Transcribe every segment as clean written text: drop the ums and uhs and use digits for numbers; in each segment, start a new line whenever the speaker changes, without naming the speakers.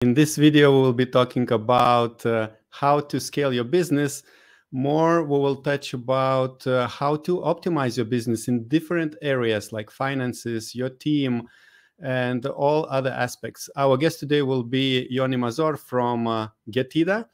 In this video, we will be talking about how to scale your business. More, we will touch about how to optimize your business in different areas like finances, your team, and all other aspects. Our guest today will be Yoni Mazor from Getida.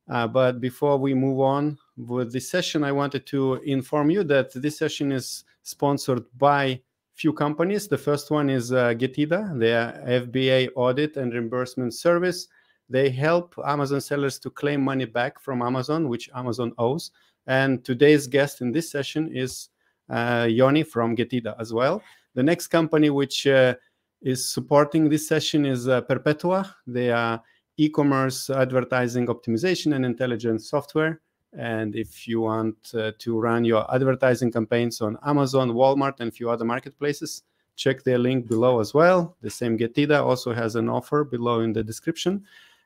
But before we move on with this session, I wanted to inform you that this session is sponsored by few companies. The first one is Getida. They are FBA audit and reimbursement service. They help Amazon sellers to claim money back from Amazon, which Amazon owes. And today's guest in this session is Yoni from Getida as well. The next company which is supporting this session is Perpetua. They are e-commerce advertising optimization and intelligence software. And if you want to run your advertising campaigns on Amazon, Walmart, and a few other marketplaces, check their link below as well. The same Getida also has an offer below in the description.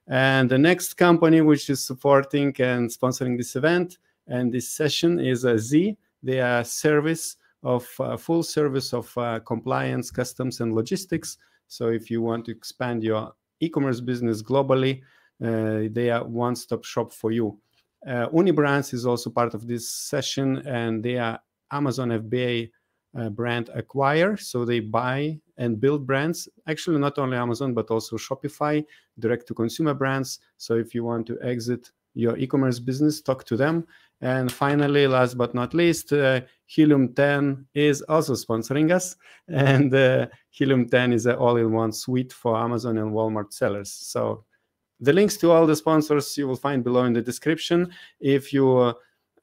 And the next company which is supporting and sponsoring this event and this session is Z. They are full service of compliance, customs, and logistics. So if you want to expand your e-commerce business globally, they are one-stop shop for you. Unibrands is also part of this session, and they are Amazon FBA brand acquire. So they buy and build brands, actually not only Amazon, but also Shopify, direct-to-consumer brands. So if you want to exit your e-commerce business, talk to them. And finally, last but not least, Helium 10 is also sponsoring us. And Helium 10 is an all-in-one suite for Amazon and Walmart sellers. So the links to all the sponsors you will find below in the description. If you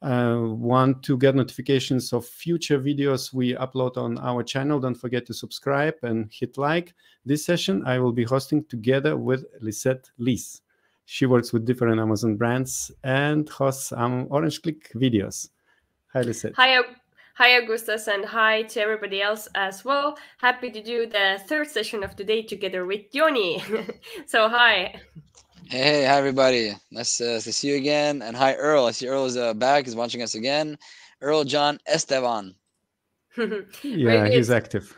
want to get notifications of future videos we upload on our channel, don't forget to subscribe and hit like. This session I will be hosting together with Lisette Lees. She works with different Amazon brands and hosts Orange Click videos. Hi, Lisette.
Hi, Augustus, and hi to everybody else as well. Happy to do the third session of today together with Yoni. So, hi.
Hey, hi everybody. Nice to see you again. And hi, Earl. I see Earl is back. He's watching us again. Earl John Esteban.
Yeah, he's active.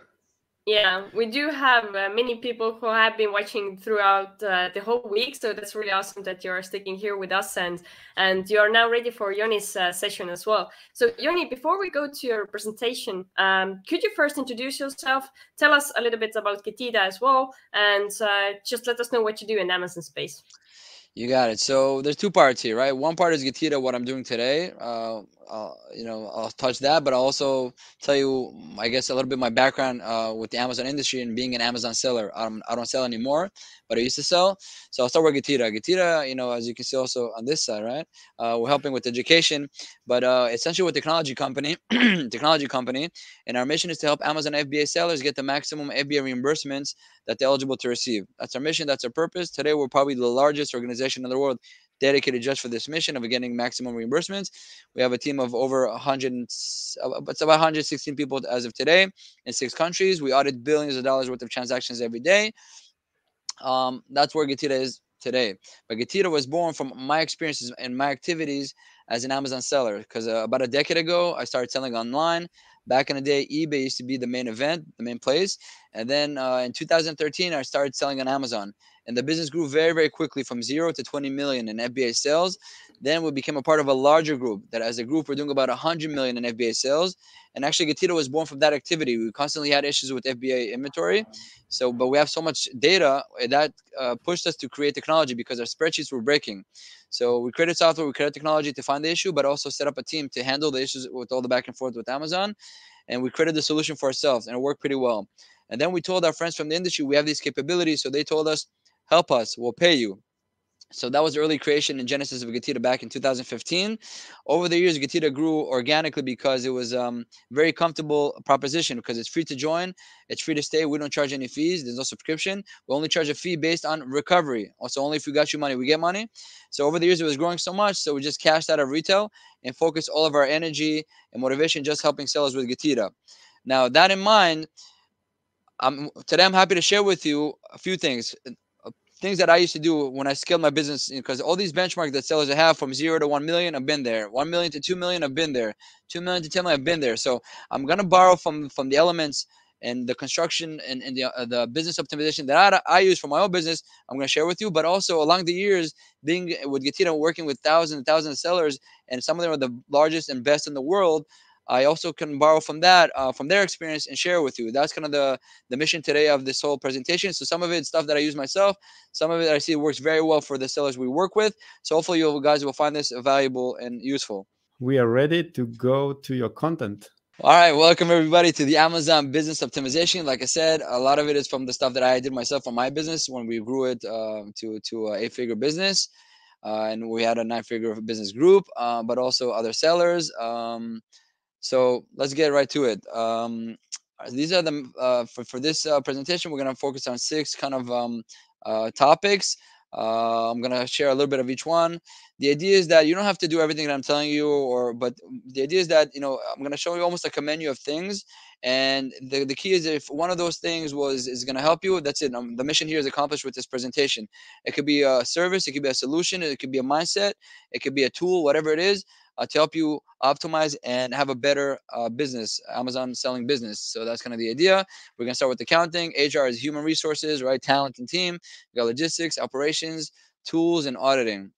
Yeah, we do have many people who have been watching throughout the whole week, so that's really awesome that you're sticking here with us, and you are now ready for Yoni's session as well. So Yoni, before we go to your presentation, could you first introduce yourself, tell us a little bit about Getida as well, and just let us know what you do in Amazon space.
You got it. So there's two parts here, right? One part is Getida, what I'm doing today. I'll touch that, but I'll also tell you, I guess, a little bit my background with the Amazon industry and being an Amazon seller. I don't sell anymore, but I used to sell. So I'll start with Getida. Getida, as you can see also on this side, right? We're helping with education, but essentially we're a technology company, and our mission is to help Amazon FBA sellers get the maximum FBA reimbursements that they're eligible to receive. That's our mission. That's our purpose. Today, we're probably the largest organization in the world dedicated just for this mission of getting maximum reimbursements. We have a team of over 100, it's about 116 people as of today in 6 countries. We audit billions of dollars worth of transactions every day. That's where Getida is today. But Getida was born from my experiences and my activities as an Amazon seller, because about a decade ago, I started selling online. Back in the day, eBay used to be the main event, the main place. And then in 2013, I started selling on Amazon. And the business grew very, very quickly from 0 to 20 million in FBA sales. Then we became a part of a larger group that as a group, we're doing about 100 million in FBA sales. And actually, Getida was born from that activity. We constantly had issues with FBA inventory. But we have so much data that pushed us to create technology because our spreadsheets were breaking. So we created software, we created technology to find the issue, but also set up a team to handle the issues with all the back and forth with Amazon. And we created the solution for ourselves, and it worked pretty well. And then we told our friends from the industry we have these capabilities. So they told us, help us, we'll pay you. So that was the early creation and genesis of Getida back in 2015. Over the years, Getida grew organically because it was a very comfortable proposition, because it's free to join, it's free to stay. We don't charge any fees. There's no subscription. We only charge a fee based on recovery. Also, only if we got you money, we get money. So over the years, it was growing so much, so we just cashed out of retail and focused all of our energy and motivation just helping sellers with Getida. Now, that in mind, today I'm happy to share with you a few things that I used to do when I scaled my business, because all these benchmarks that sellers have from 0 to 1 million, I've been there. 1 million to 2 million, I've been there. 2 million to 10 million, I've been there. So I'm gonna borrow from the elements and the construction and the business optimization that I use for my own business, I'm going to share with you. But also along the years, being with Getira, working with thousands and thousands of sellers, and some of them are the largest and best in the world, I also can borrow from that, from their experience, and share with you. That's kind of the mission today of this whole presentation. So some of it stuff that I use myself, some of it I see works very well for the sellers we work with. So hopefully you guys will find this valuable and useful.
We are ready to go to your content.
All right, welcome everybody to the Amazon Business Optimization. Like I said, a lot of it is from the stuff that I did myself on my business when we grew it to an 8-figure business, and we had a 9-figure business group, but also other sellers. So let's get right to it. These are the for this presentation, we're going to focus on 6 kind of topics. I'm going to share a little bit of each one. The idea is that you don't have to do everything that I'm telling you, but the idea is that, I'm going to show you almost like a menu of things. And the key is, if one of those things is going to help you, that's it. The mission here is accomplished with this presentation. It could be a service, it could be a solution, it could be a mindset, it could be a tool, whatever it is, to help you optimize and have a better business, Amazon selling business. So that's kind of the idea. We're going to start with accounting. HR is human resources, right? Talent and team. We got logistics, operations, tools, and auditing.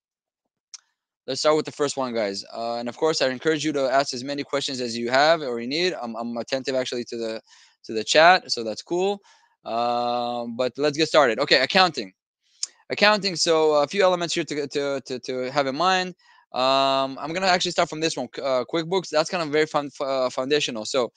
Let's start with the first one, guys. And of course, I encourage you to ask as many questions as you have or you need. I'm attentive actually to the chat, so that's cool. But let's get started. Okay, accounting. So a few elements here to have in mind. I'm gonna actually start from this one, QuickBooks. That's kind of very foundational. So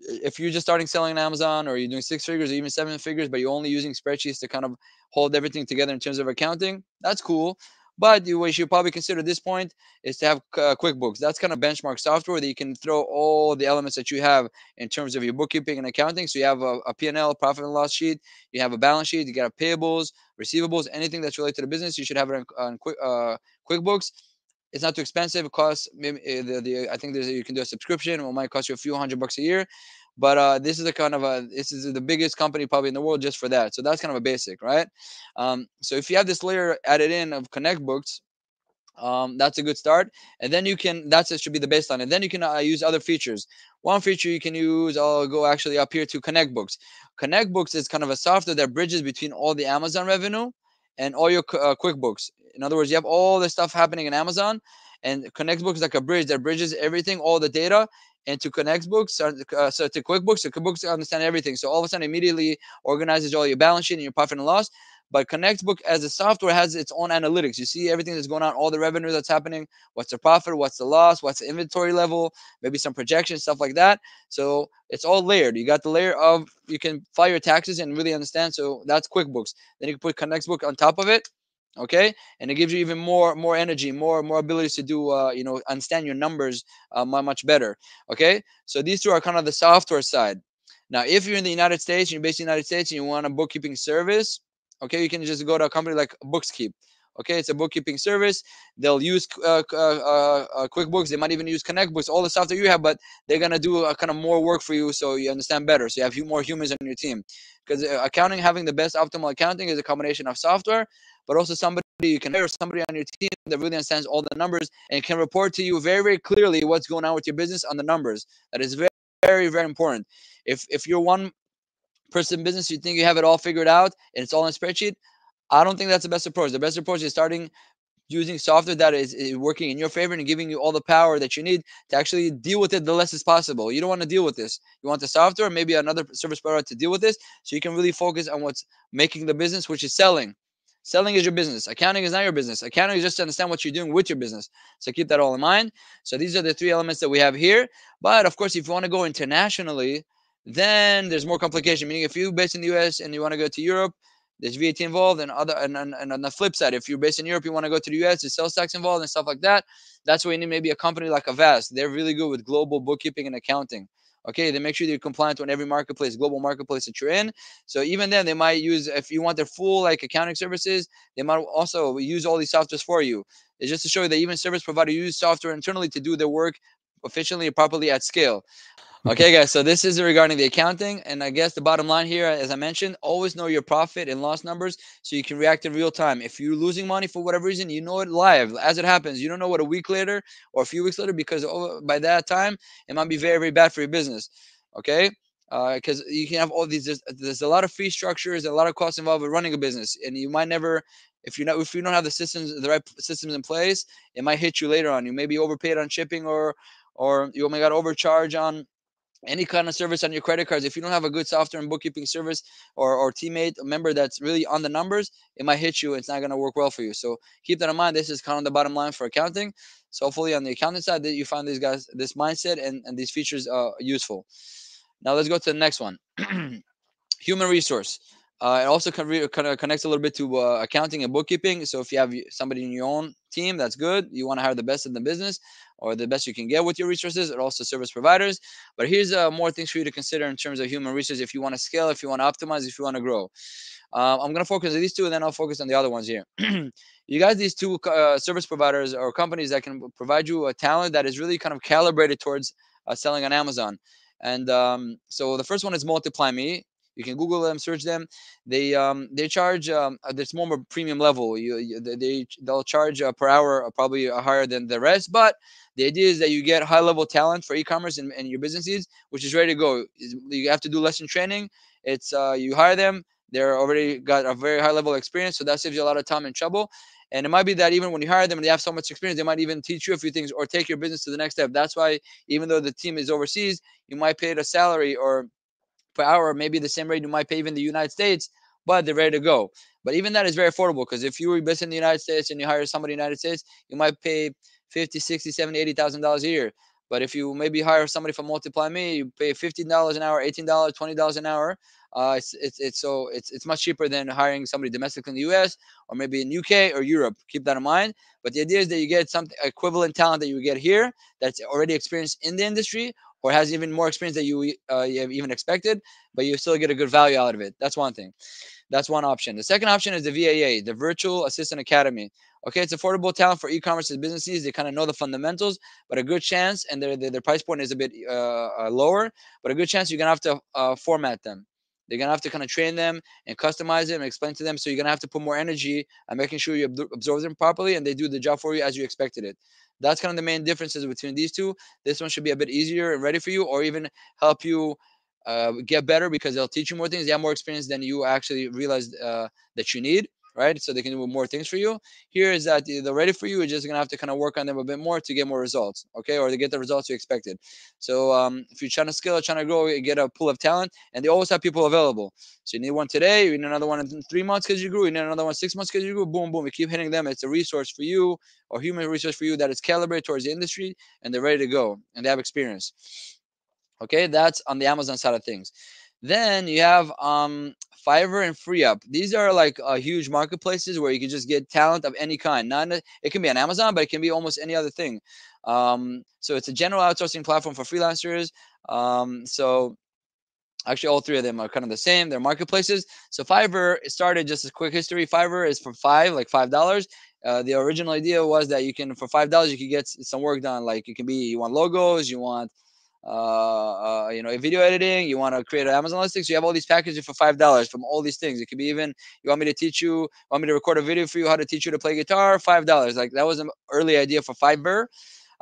if you're just starting selling on Amazon, or you're doing 6 figures or even 7 figures, but you're only using spreadsheets to kind of hold everything together in terms of accounting, that's cool. But what you should probably consider at this point is to have QuickBooks. That's kind of benchmark software that you can throw all the elements that you have in terms of your bookkeeping and accounting. So you have a P&L, profit and loss sheet. You have a balance sheet. You got payables, receivables, anything that's related to the business. You should have it on QuickBooks. It's not too expensive. It costs maybe I think you can do a subscription. It might cost you a few $100 a year. But this is this is the biggest company probably in the world just for that. So that's kind of a basic, right? So if you have this layer added in of ConnectBooks, that's a good start. And then you can, should be the baseline. And then you can use other features. One feature you can use, I'll go actually up here to ConnectBooks. ConnectBooks is kind of a software that bridges between all the Amazon revenue and all your QuickBooks. In other words, you have all the stuff happening in Amazon, and ConnectBooks is like a bridge that bridges everything, all the data, into ConnectBooks, so to QuickBooks. So QuickBooks understand everything. So all of a sudden, immediately organizes all your balance sheet and your profit and loss. But ConnectBook as a software has its own analytics. You see everything that's going on, all the revenue that's happening, what's the profit, what's the loss, what's the inventory level, maybe some projections, stuff like that. So it's all layered. You got the layer of, you can file your taxes and really understand. So that's QuickBooks. Then you can put ConnectBook on top of it. Okay, and it gives you even more energy, more abilities to do understand your numbers much better. Okay, so these two are kind of the software side. Now if you're in the United States, you're based in the United States, and you want a bookkeeping service, okay, you can just go to a company like Bookskeep. Okay, it's a bookkeeping service. They'll use QuickBooks. They might even use ConnectBooks, all the software you have, but they're gonna do a kind of more work for you, so you understand better. So you have more humans on your team, because accounting, having the best optimal accounting, is a combination of software, but also somebody you can hire, somebody on your team that really understands all the numbers and can report to you very, very clearly what's going on with your business on the numbers. That is very, very, very important. If you're one person business, you think you have it all figured out and it's all in a spreadsheet, I don't think that's the best approach. The best approach is starting using software that is working in your favor and giving you all the power that you need to actually deal with it the less as possible. You don't want to deal with this. You want the software, maybe another service provider, to deal with this, so you can really focus on what's making the business, which is selling. Selling is your business. Accounting is not your business. Accounting is just to understand what you're doing with your business. So keep that all in mind. So these are the 3 elements that we have here. But of course, if you want to go internationally, then there's more complication. Meaning, if you're based in the US and you want to go to Europe, there's VAT involved, and on the flip side, if you're based in Europe, you want to go to the US, there's sales tax involved and stuff like that. That's where you need maybe a company like Avast. They're really good with global bookkeeping and accounting. Okay, they make sure you're compliant on every marketplace, global marketplace that you're in. So even then, they might use, if you want their full accounting services, they might also use all these softwares for you. It's just to show you that even service providers use software internally to do their work efficiently and properly at scale. Okay, guys, so this is regarding the accounting. And I guess the bottom line here, as I mentioned, always know your profit and loss numbers so you can react in real time. If you're losing money for whatever reason, you know it live as it happens. You don't know what a week later or a few weeks later, because by that time, it might be very, very bad for your business. Okay, because you can have all these. There's a lot of fee structures, and a lot of costs involved with running a business, and you might never, if you don't have the right systems in place, it might hit you later on. You may be overpaid on shipping, or you only got to overcharge on any kind of service on your credit cards. If you don't have a good software and bookkeeping service, or teammate, a member that's really on the numbers, it might hit you. It's not going to work well for you. So keep that in mind. This is kind of the bottom line for accounting. So hopefully on the accounting side that you find these guys, this mindset and these features useful. Now let's go to the next one. Human resource. It also kind of connects a little bit to accounting and bookkeeping. So if you have somebody in your own team, that's good. You want to hire the best in the business, or the best you can get with your resources, or also service providers. But here's more things for you to consider in terms of human resources if you want to scale, if you want to optimize, if you want to grow. I'm going to focus on these two, and then I'll focus on the other ones here. You guys, these two service providers or companies that can provide you a talent that is really kind of calibrated towards selling on Amazon. And so the first one is Multiply Me. You can Google them, search them. They charge this more premium level. They'll charge per hour probably higher than the rest. But the idea is that you get high level talent for e-commerce and your business needs, which is ready to go. You have to do lesson training. It's you hire them. They're already got a very high level experience, so that saves you a lot of time and trouble. And it might be that even when you hire them and they have so much experience, they might even teach you a few things or take your business to the next step. That's why even though the team is overseas, you might pay it a salary or per hour, maybe the same rate you might pay even the United States, but they're ready to go. But even that is very affordable, because if you were based in the United States and you hire somebody in the United States, you might pay 50, 60, 70, $80,000 a year. But if you maybe hire somebody from Multiply Me, you pay $15 an hour, $18, $20 an hour. It's much cheaper than hiring somebody domestically in the U.S. or maybe in UK or Europe. Keep that in mind. But the idea is that you get something equivalent talent that you get here that's already experienced in the industry, or has even more experience that you have even expected, but you still get a good value out of it. That's one thing. That's one option. The second option is the VAA, the Virtual Assistant Academy. Okay, it's affordable talent for e-commerce and business needs. They kind of know the fundamentals, but a good chance, and their price point is a bit lower, but a good chance you're going to have to format them. They're going to have to kind of train them and customize them and explain to them. So you're going to have to put more energy and making sure you absorb them properly and they do the job for you as you expected it. That's kind of the main differences between these two. This one should be a bit easier and ready for you, or even help you get better, because they'll teach you more things. They have more experience than you actually realized that you need, right? So they can do more things for you. Here is that they're ready for you. You're just gonna have to kind of work on them a bit more to get more results, okay, or to get the results you expected. So if you're trying to scale, trying to grow, you get a pool of talent, and they always have people available. So you need one today, you need another one in 3 months because you grew, you need another one 6 months because you grew. Boom, boom. You keep hitting them. It's a resource for you, or human resource for you, that is calibrated towards the industry, and they're ready to go and they have experience. Okay, that's on the Amazon side of things. Then you have Fiverr and FreeUp. These are like huge marketplaces where you can just get talent of any kind. It can be on Amazon, but it can be almost any other thing. So it's a general outsourcing platform for freelancers. So actually, all three of them are kind of the same. They're marketplaces. So Fiverr started, just a quick history. Fiverr is for $5. The original idea was that you can, for $5, you can get some work done. Like you want logos, you want video editing, you want to create an Amazon listing. So you have all these packages for $5 from all these things. It could be even, you want me to record a video for you, how to teach you to play guitar, $5. Like that was an early idea for Fiverr.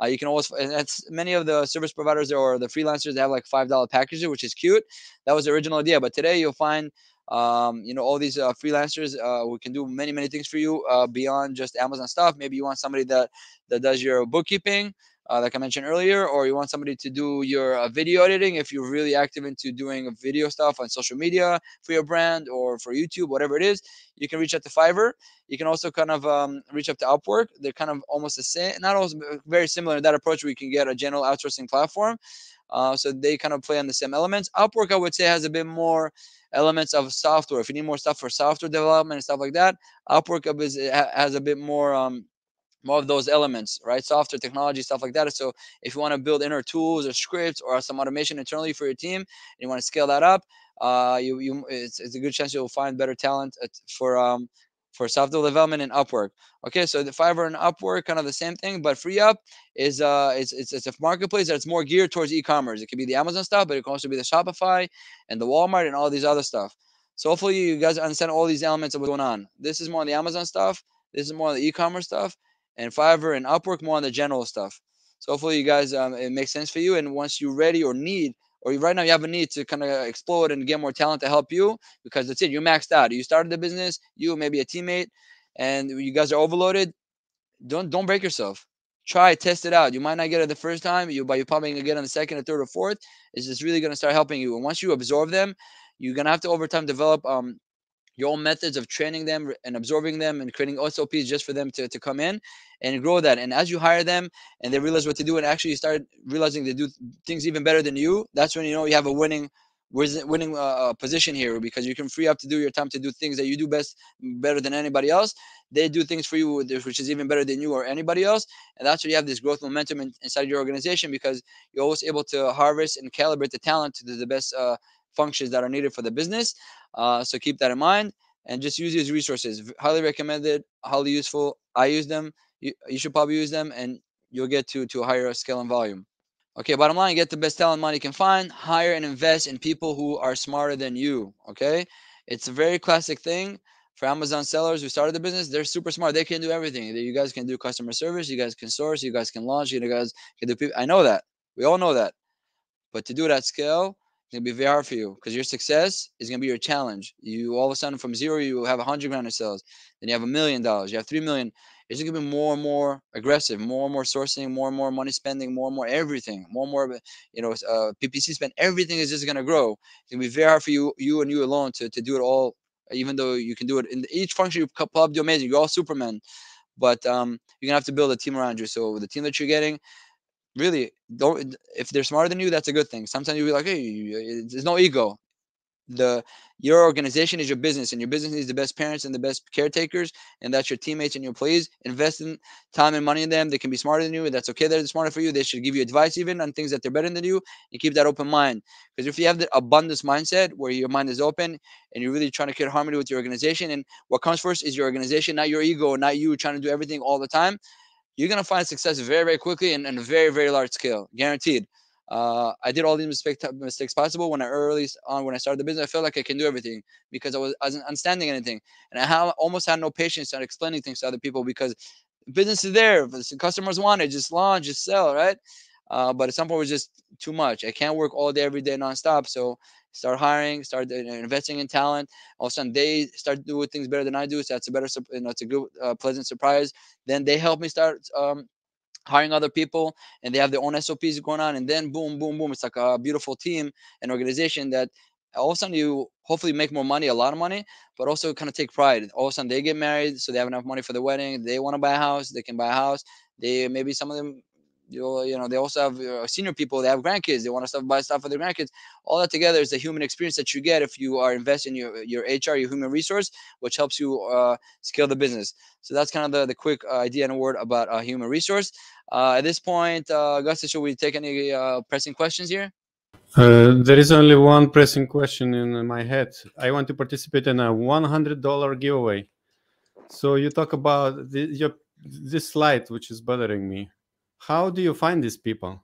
You can always, and that's many of the service providers or the freelancers, they have like $5 packages, which is cute. That was the original idea. But today you'll find, all these freelancers who can do many, many things for you beyond just Amazon stuff. Maybe you want somebody that does your bookkeeping, like I mentioned earlier, or you want somebody to do your video editing if you're really active into doing video stuff on social media for your brand or for YouTube, whatever it is. You can reach out to Fiverr. You can also kind of reach up to Upwork. They're kind of almost the same, not always, very similar in that approach, where you can get a general outsourcing platform. So they kind of play on the same elements. Upwork, I would say, has a bit more elements of software. If you need more stuff for software development and stuff like that, Upwork has a bit more of those elements, right? Software, technology, stuff like that. So if you want to build inner tools or scripts or some automation internally for your team, and you want to scale that up, it's a good chance you'll find better talent for software development in Upwork. Okay, so the Fiverr and Upwork, kind of the same thing, but FreeUp is it's a marketplace that's more geared towards e-commerce. It can be the Amazon stuff, but it can also be the Shopify and the Walmart and all these other stuff. So hopefully you guys understand all these elements of what's going on. This is more on the Amazon stuff. This is more on the e-commerce stuff, and Fiverr and Upwork more on the general stuff. So hopefully you guys, it makes sense for you. And once you're ready or need or right now you have a need to kind of explode and get more talent to help you, because that's it, you maxed out. You started the business, you maybe a teammate, and you guys are overloaded. Don't break yourself. Try, test it out. You might not get it the first time, but you're probably gonna get it on the second or third or fourth. It's just really gonna start helping you. And once you absorb them, you're gonna have to over time develop your own methods of training them and absorbing them and creating SOPs just for them to come in and grow that. And as you hire them and they realize what to do, and actually you start realizing they do things even better than you, that's when you know you have a winning position here, because you can free up to do your time to do things that you do best, better than anybody else. They do things for you which is even better than you or anybody else, and that's when you have this growth momentum inside your organization, because you're always able to harvest and calibrate the talent to the best functions that are needed for the business. So keep that in mind and just use these resources. Highly recommended, highly useful. I use them. You should probably use them, and you'll get to a higher scale and volume. Okay, bottom line, get the best talent money you can find, hire and invest in people who are smarter than you. Okay, it's a very classic thing for Amazon sellers who started the business. They're super smart. They can do everything. You guys can do customer service. You guys can source. You guys can launch. You guys can do people. I know that. We all know that. But to do it at scale, it's gonna be very hard for you, because your success is gonna be your challenge. You all of a sudden from zero, you have 100 grand in sales, then you have $1 million, you have 3 million. It's gonna be more and more aggressive, more and more sourcing, more and more money spending, more and more everything, more and more, PPC spend. Everything is just gonna grow. It's gonna be very hard for you and you alone to do it all. Even though you can do it in each function, you probably do amazing. You're all Superman, but you're gonna have to build a team around you. So the team that you're getting, really don't, if they're smarter than you, that's a good thing. Sometimes you'll be like, hey, there's no ego. Your organization is your business, and your business needs the best parents and the best caretakers, and that's your teammates and your employees. Invest in time and money in them. They can be smarter than you, and that's okay that they're smarter for you. They should give you advice even on things that they're better than you, and keep that open mind. Because if you have the abundance mindset where your mind is open and you're really trying to create harmony with your organization, and what comes first is your organization, not your ego, not you trying to do everything all the time, you're going to find success very, very quickly and a very, very large scale, guaranteed. I did all these mistakes possible when I started the business. I felt like I can do everything because I wasn't understanding anything, and I almost had no patience on explaining things to other people, because business is there, the customers want it, just launch, just sell, right? But at some point it was just too much. I can't work all day every day nonstop, so start hiring, start investing in talent. All of a sudden they start doing things better than I do, so that's a better, it's a good pleasant surprise. Then they help me start hiring other people, and they have their own SOPs going on, and then boom, boom, boom, it's like a beautiful team and organization that all of a sudden you hopefully make more money, a lot of money, but also kind of take pride. All of a sudden they get married, so they have enough money for the wedding. They want to buy a house, they can buy a house. They maybe some of them, they also have senior people. They have grandkids. They want to buy stuff for their grandkids. All that together is the human experience that you get if you are investing in your HR, your human resource, which helps you scale the business. So that's kind of the quick idea and a word about human resource. At this point, Augusta, should we take any pressing questions here?
There is only one pressing question in my head. I want to participate in a $100 giveaway. So you talk about this slide, which is bothering me. How do you find these people?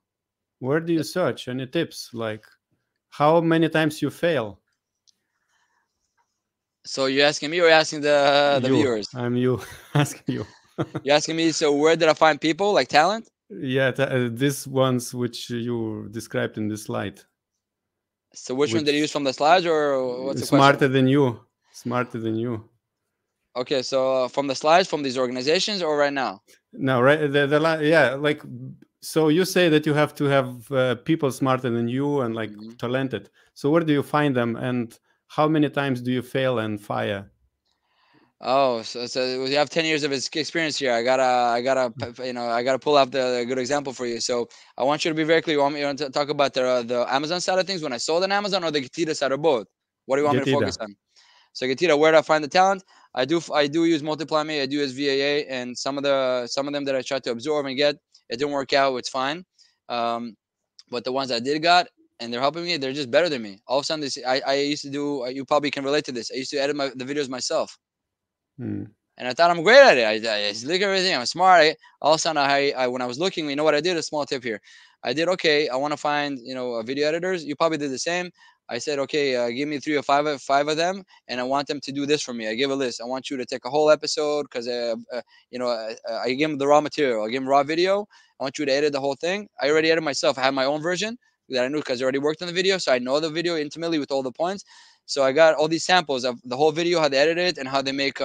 Where do you search? Any tips? Like how many times you fail?
So you're asking me or you're asking the viewers?
I'm you asking you.
You're asking me, so where did I find people like talent?
Yeah, these ones which you described in this slide.
So which one did you use from the slides, or what's the
smarter
question?
than you? Smarter than you.
Okay, so from the slides, from these organizations, or right now?
No, right. Yeah, like, so you say that you have to have people smarter than you and like talented. So where do you find them, and how many times do you fail and fire?
Oh, so we have 10 years of experience here. I gotta pull up the good example for you. So I want you to be very clear. You want me to talk about the Amazon side of things when I sold on Amazon, or the Getida side, or both? What do you want me to focus on? So Getida, where do I find the talent? I do use Multiply Me. I do use VAA, and some of them that I tried to absorb and get, it didn't work out. It's fine. But the ones I did got, and they're helping me, they're just better than me. All of a sudden, I used to do. You probably can relate to this. I used to edit the videos myself. And I thought I'm great at it. I look at everything. I'm smart. All of a sudden, when I was looking, you know what I did? A small tip here. I did, okay, I want to find, video editors. You probably did the same. I said, okay, give me 3 or 5 of them, and I want them to do this for me. I give a list. I want you to take a whole episode because, I give them the raw material. I give them raw video. I want you to edit the whole thing. I already edited myself. I had my own version that I knew because I already worked on the video. So I know the video intimately with all the points. So I got all these samples of the whole video, how they edit it and how they make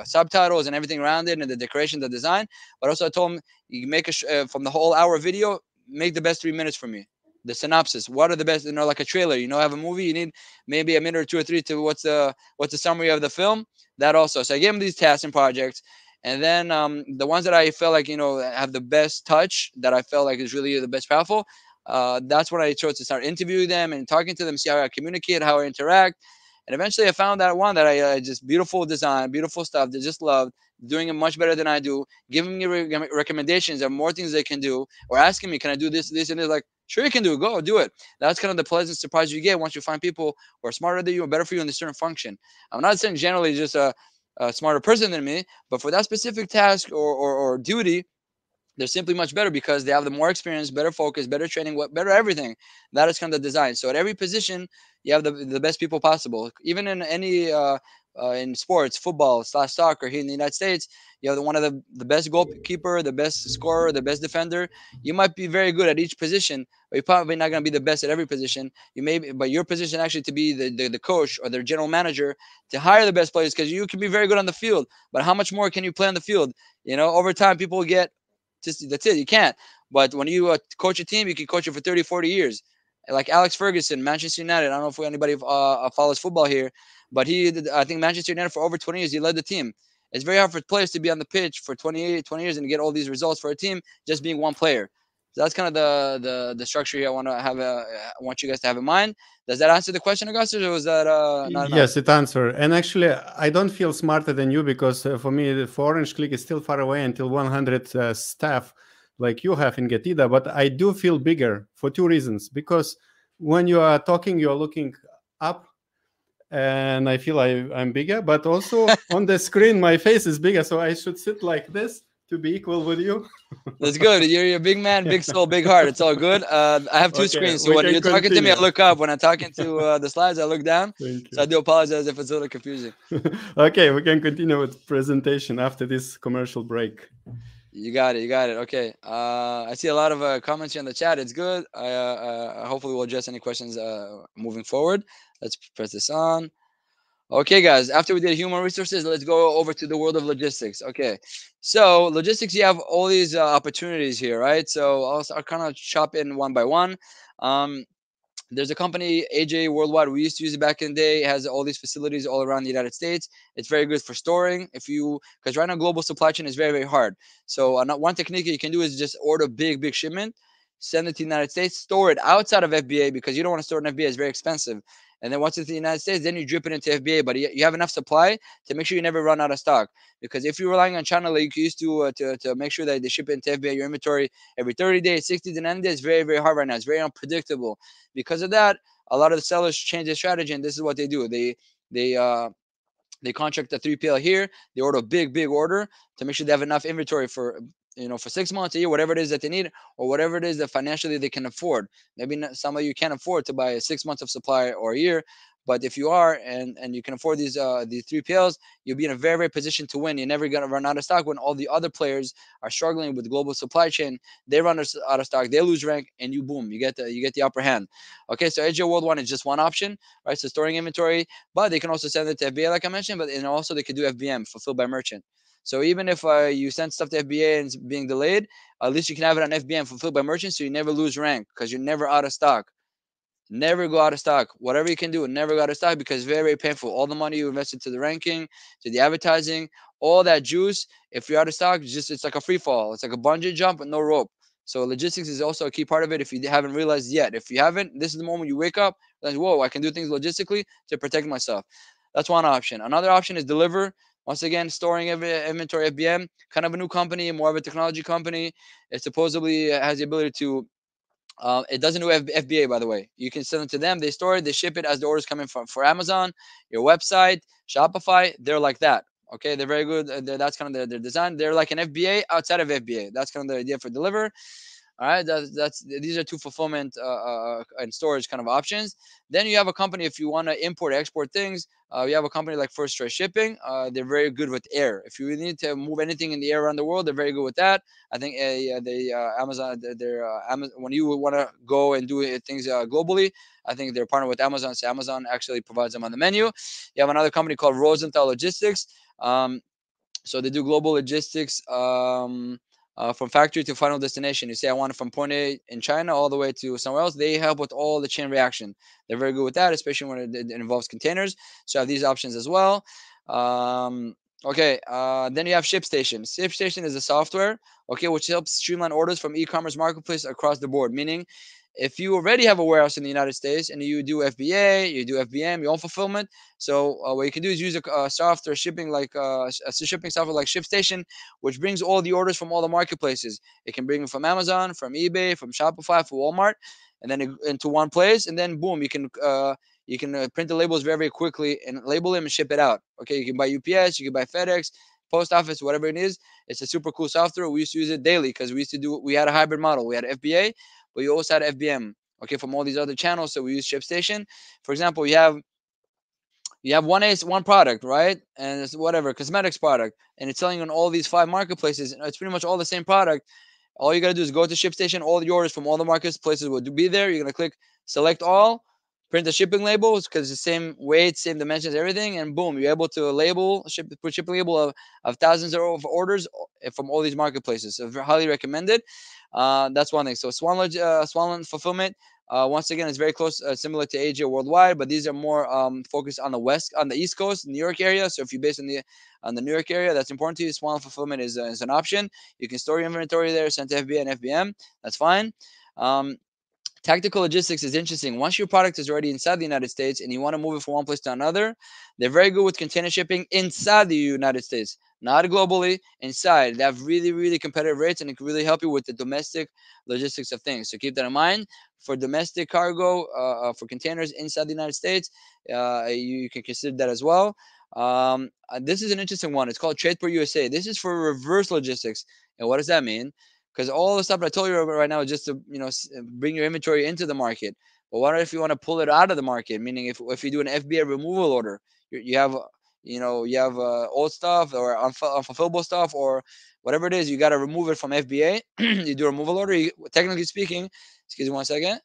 subtitles and everything around it, and the decoration, the design. But also I told him, you make from the whole hour video, make the best 3 minutes for me. The synopsis, what are the best, like a trailer, have a movie, you need maybe a minute or 2 or 3 to what's the summary of the film. That also. So I gave him these tasks and projects. And then the ones that I felt like, have the best touch, that I felt like is really the best powerful, that's when I chose to start interviewing them and talking to them, see how I communicate, how I interact. And eventually I found that one that I just beautiful design, beautiful stuff. They just loved doing it much better than I do, giving me recommendations of more things they can do, or asking me, can I do this, this, and this? Like, sure, you can do it. Go do it. That's kind of the pleasant surprise you get once you find people who are smarter than you and better for you in a certain function. I'm not saying generally just a smarter person than me, but for that specific task or duty, they're simply much better because they have the more experience, better focus, better training, better everything. That is kind of the design. So at every position, you have the best people possible. Even in any in sports, football / soccer here in the United States, you have one of the best goalkeeper, the best scorer, the best defender. You might be very good at each position, but you're probably not going to be the best at every position. You may be, but your position actually to be the coach or the general manager to hire the best players, because you can be very good on the field, but how much more can you play on the field? Over time, people get that's it. You can't. But when you coach a team, you can coach it for 30, 40 years. Like Alex Ferguson, Manchester United. I don't know if anybody follows football here, but I think Manchester United for over 20 years, he led the team. It's very hard for players to be on the pitch for 20 years and get all these results for a team just being one player. So that's kind of the structure here I want you guys to have in mind. Does that answer the question, Augustus, or was that not enough?
Yes, it answered. And actually, I don't feel smarter than you because for me, for Orange Click is still far away until 100 staff like you have in Getida. But I do feel bigger for 2 reasons. Because when you are talking, you are looking up, and I feel I'm bigger. But also on the screen, my face is bigger. So I should sit like this to be equal with you.
That's good. You're a big man, big soul, big heart. It's all good. I have 2 screens. So when you're talking to me, I look up. When I'm talking to the slides, I look down. So I do apologize if it's a little confusing.
Okay, we can continue with presentation after this commercial break.
You got it. Okay. I see a lot of comments here in the chat. It's good. Hopefully we'll address any questions moving forward. Let's press this on. Okay, guys, after we did human resources, let's go over to the world of logistics. Okay, so logistics, you have all these opportunities here, right? So I'll kind of chop in one by one. There's a company, AJ Worldwide. We used to use it back in the day. It has all these facilities all around the United States. It's very good for storing. Because right now global supply chain is very, very hard. So one technique you can do is just order big shipment, send it to the United States, store it outside of FBA, because you don't want to store it in FBA. It's very expensive. And then once it's in the United States, then you drip it into FBA. But you have enough supply to make sure you never run out of stock. Because if you're relying on China, like you used to make sure that they ship it into FBA, your inventory every 30 days, 60 to 90 days, it's very, very hard right now. It's very unpredictable. Because of that, a lot of the sellers change their strategy, and this is what they do. They contract a 3PL here. They order a big order to make sure they have enough inventory for 6 months, a year, whatever it is that they need, or whatever it is that financially they can afford. Maybe some of you can't afford to buy 6 months of supply or a year, but if you are and you can afford these 3PLs, you'll be in a very, very position to win. You're never going to run out of stock when all the other players are struggling with global supply chain. They run out of stock, they lose rank, and you boom, you get the upper hand. Okay, so AJ Worldwide is just one option, right? So storing inventory, but they can also send it to FBA, like I mentioned, and also they could do FBM, fulfilled by merchant. So even if you send stuff to FBA and it's being delayed, at least you can have it on FBM, fulfilled by merchant, so you never lose rank because you're never out of stock. Never go out of stock. Whatever you can do, never go out of stock, because it's very, very painful. All the money you invested to the ranking, to the advertising, all that juice, if you're out of stock, it's like a free fall. It's like a bungee jump with no rope. So logistics is also a key part of it if you haven't realized yet. If you haven't, this is the moment you wake up, like, whoa, I can do things logistically to protect myself. That's one option. Another option is Deliverr. Once again, storing inventory, FBM, kind of a new company, more of a technology company. It supposedly has the ability to, it doesn't do FBA, by the way. You can send it to them. They store it. They ship it as the orders come in for Amazon, your website, Shopify. They're like that. Okay, they're very good. That's kind of their design. They're like an FBA outside of FBA. That's kind of the idea for Deliverr. All right, these are two fulfillment and storage kind of options. Then you have a company, if you want to import export things, you have a company like First Choice Shipping. They're very good with air. If you need to move anything in the air around the world, they're very good with that. I think Amazon, Amazon, when you want to go and do things globally, I think they're partnered with Amazon. So Amazon actually provides them on the menu. You have another company called Rosenthal Logistics. So they do global logistics. From factory to final destination. You say I want it from point A in China all the way to somewhere else. They help with all the chain reaction. They're very good with that, especially when it involves containers. So I have these options as well. Okay, then you have ShipStation. ShipStation is a software, okay, which helps streamline orders from e-commerce marketplace across the board. Meaning, if you already have a warehouse in the United States and you do FBA, you do FBM, your own fulfillment. So what you can do is use a software shipping like a shipping software like ShipStation, which brings all the orders from all the marketplaces. It can bring them from Amazon, from eBay, from Shopify, from Walmart, and then into one place. And then boom, you can print the labels very, very quickly and label them and ship it out. Okay, you can buy UPS, you can buy FedEx, post office, whatever it is. It's a super cool software. We used to use it daily because we had a hybrid model. We had FBA, but you also had FBM, okay, from all these other channels. So we use ShipStation. For example, you have one product, right? And it's whatever, cosmetics product, and it's selling on all these 5 marketplaces. It's pretty much all the same product. All you got to do is go to ShipStation. All the orders from all the marketplaces will be there. You're going to click select all, print the shipping labels because it's the same weight, same dimensions, everything, and boom, you're able to put shipping label of thousands of orders from all these marketplaces. So highly recommended. That's one thing. So Swanland Fulfillment. Once again, it's very close, similar to AJ Worldwide, but these are more focused on the East Coast, New York area. So if you're based on the New York area, that's important to you. Swanland Fulfillment is an option. You can store your inventory there, send to FBA and FBM. That's fine. Tactical logistics is interesting. Once your product is already inside the United States and you want to move it from one place to another, they're very good with container shipping inside the United States, not globally, inside. They have really, really competitive rates and it can really help you with the domestic logistics of things. So keep that in mind. For domestic cargo, for containers inside the United States, you can consider that as well. This is an interesting one. It's called TradePort USA. This is for reverse logistics. And what does that mean? Because all the stuff I told you about right now is just to bring your inventory into the market. But what if you want to pull it out of the market? Meaning, if you do an FBA removal order, you have old stuff or unfulfillable stuff or whatever it is, you got to remove it from FBA. You do a removal order. Technically speaking, excuse me 1 second.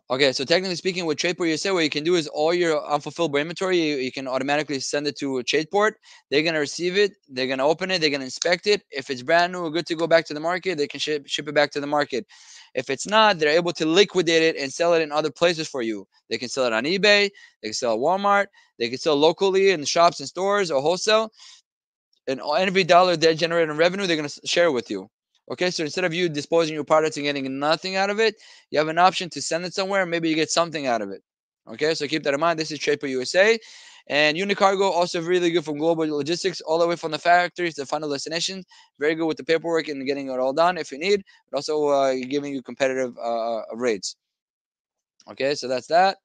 Okay, so technically speaking, with TradePort USA, what you can do is all your unfulfillable inventory, you can automatically send it to TradePort. They're going to receive it. They're going to open it. They're going to inspect it. If it's brand new or good to go back to the market, they can ship it back to the market. If it's not, they're able to liquidate it and sell it in other places for you. They can sell it on eBay. They can sell at Walmart. They can sell locally in shops and stores or wholesale. And every dollar they're generating revenue, they're going to share with you. Okay, so instead of you disposing your products and getting nothing out of it, you have an option to send it somewhere. Maybe you get something out of it. Okay, so keep that in mind. This is TradePort USA. And Unicargo, also really good from global logistics, all the way from the factories to the final destination. Very good with the paperwork and getting it all done if you need, but also giving you competitive rates. Okay, so that's that.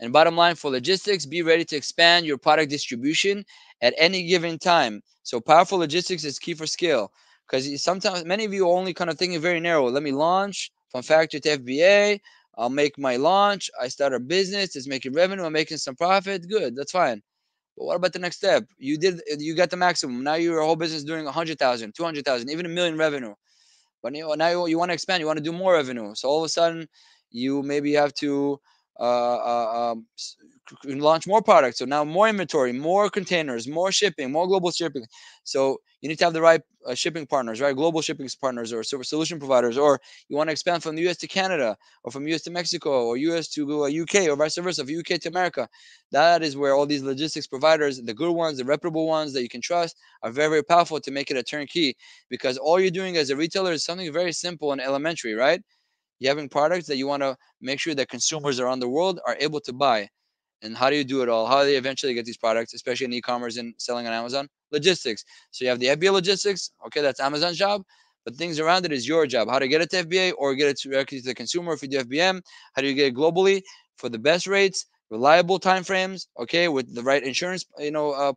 And bottom line for logistics, be ready to expand your product distribution at any given time. So powerful logistics is key for scale. Because sometimes many of you are only kind of thinking very narrow. Let me launch from factory to FBA. I'll make my launch. I start a business. It's making revenue. I'm making some profit. Good. That's fine. But what about the next step? You got the maximum. Now your whole business is doing 100,000, 200,000, even $1 million revenue. But now you want to expand. You want to do more revenue. So all of a sudden, you maybe have to launch more products. So now more inventory, more containers, more shipping, more global shipping. So you need to have the right shipping partners, right? Global shipping partners or solution providers, or you want to expand from the US to Canada or from US to Mexico or US to UK or vice versa, from UK to America. That is where all these logistics providers, the good ones, the reputable ones that you can trust, are very, very powerful to make it a turnkey, because all you're doing as a retailer is something very simple and elementary, right? You're having products that you want to make sure that consumers around the world are able to buy. And how do you do it all? How do they eventually get these products, especially in e-commerce and selling on Amazon? Logistics. So you have the FBA logistics. Okay, that's Amazon's job. But things around it is your job. How to get it to FBA or get it directly to the consumer if you do FBM. How do you get it globally for the best rates, reliable timeframes, okay, with the right insurance,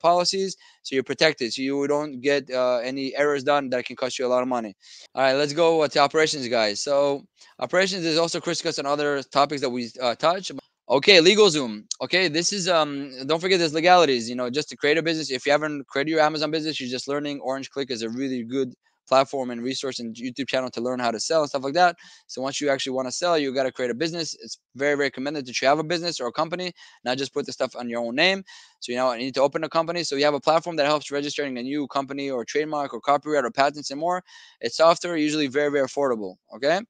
policies, so you're protected, so you don't get any errors done that can cost you a lot of money. All right, let's go to operations, guys. So operations is also critical on other topics that we touch. Okay, LegalZoom. Okay, this is don't forget there's legalities. Just to create a business. If you haven't created your Amazon business, you're just learning. Orange Click is a really good platform and resource and YouTube channel to learn how to sell and stuff like that. So once you actually want to sell, you got to create a business. It's very, very recommended that you have a business or a company, not just put the stuff on your own name. So you need to open a company. So you have a platform that helps registering a new company or trademark or copyright or patents and more. It's software, usually very, very affordable. Okay.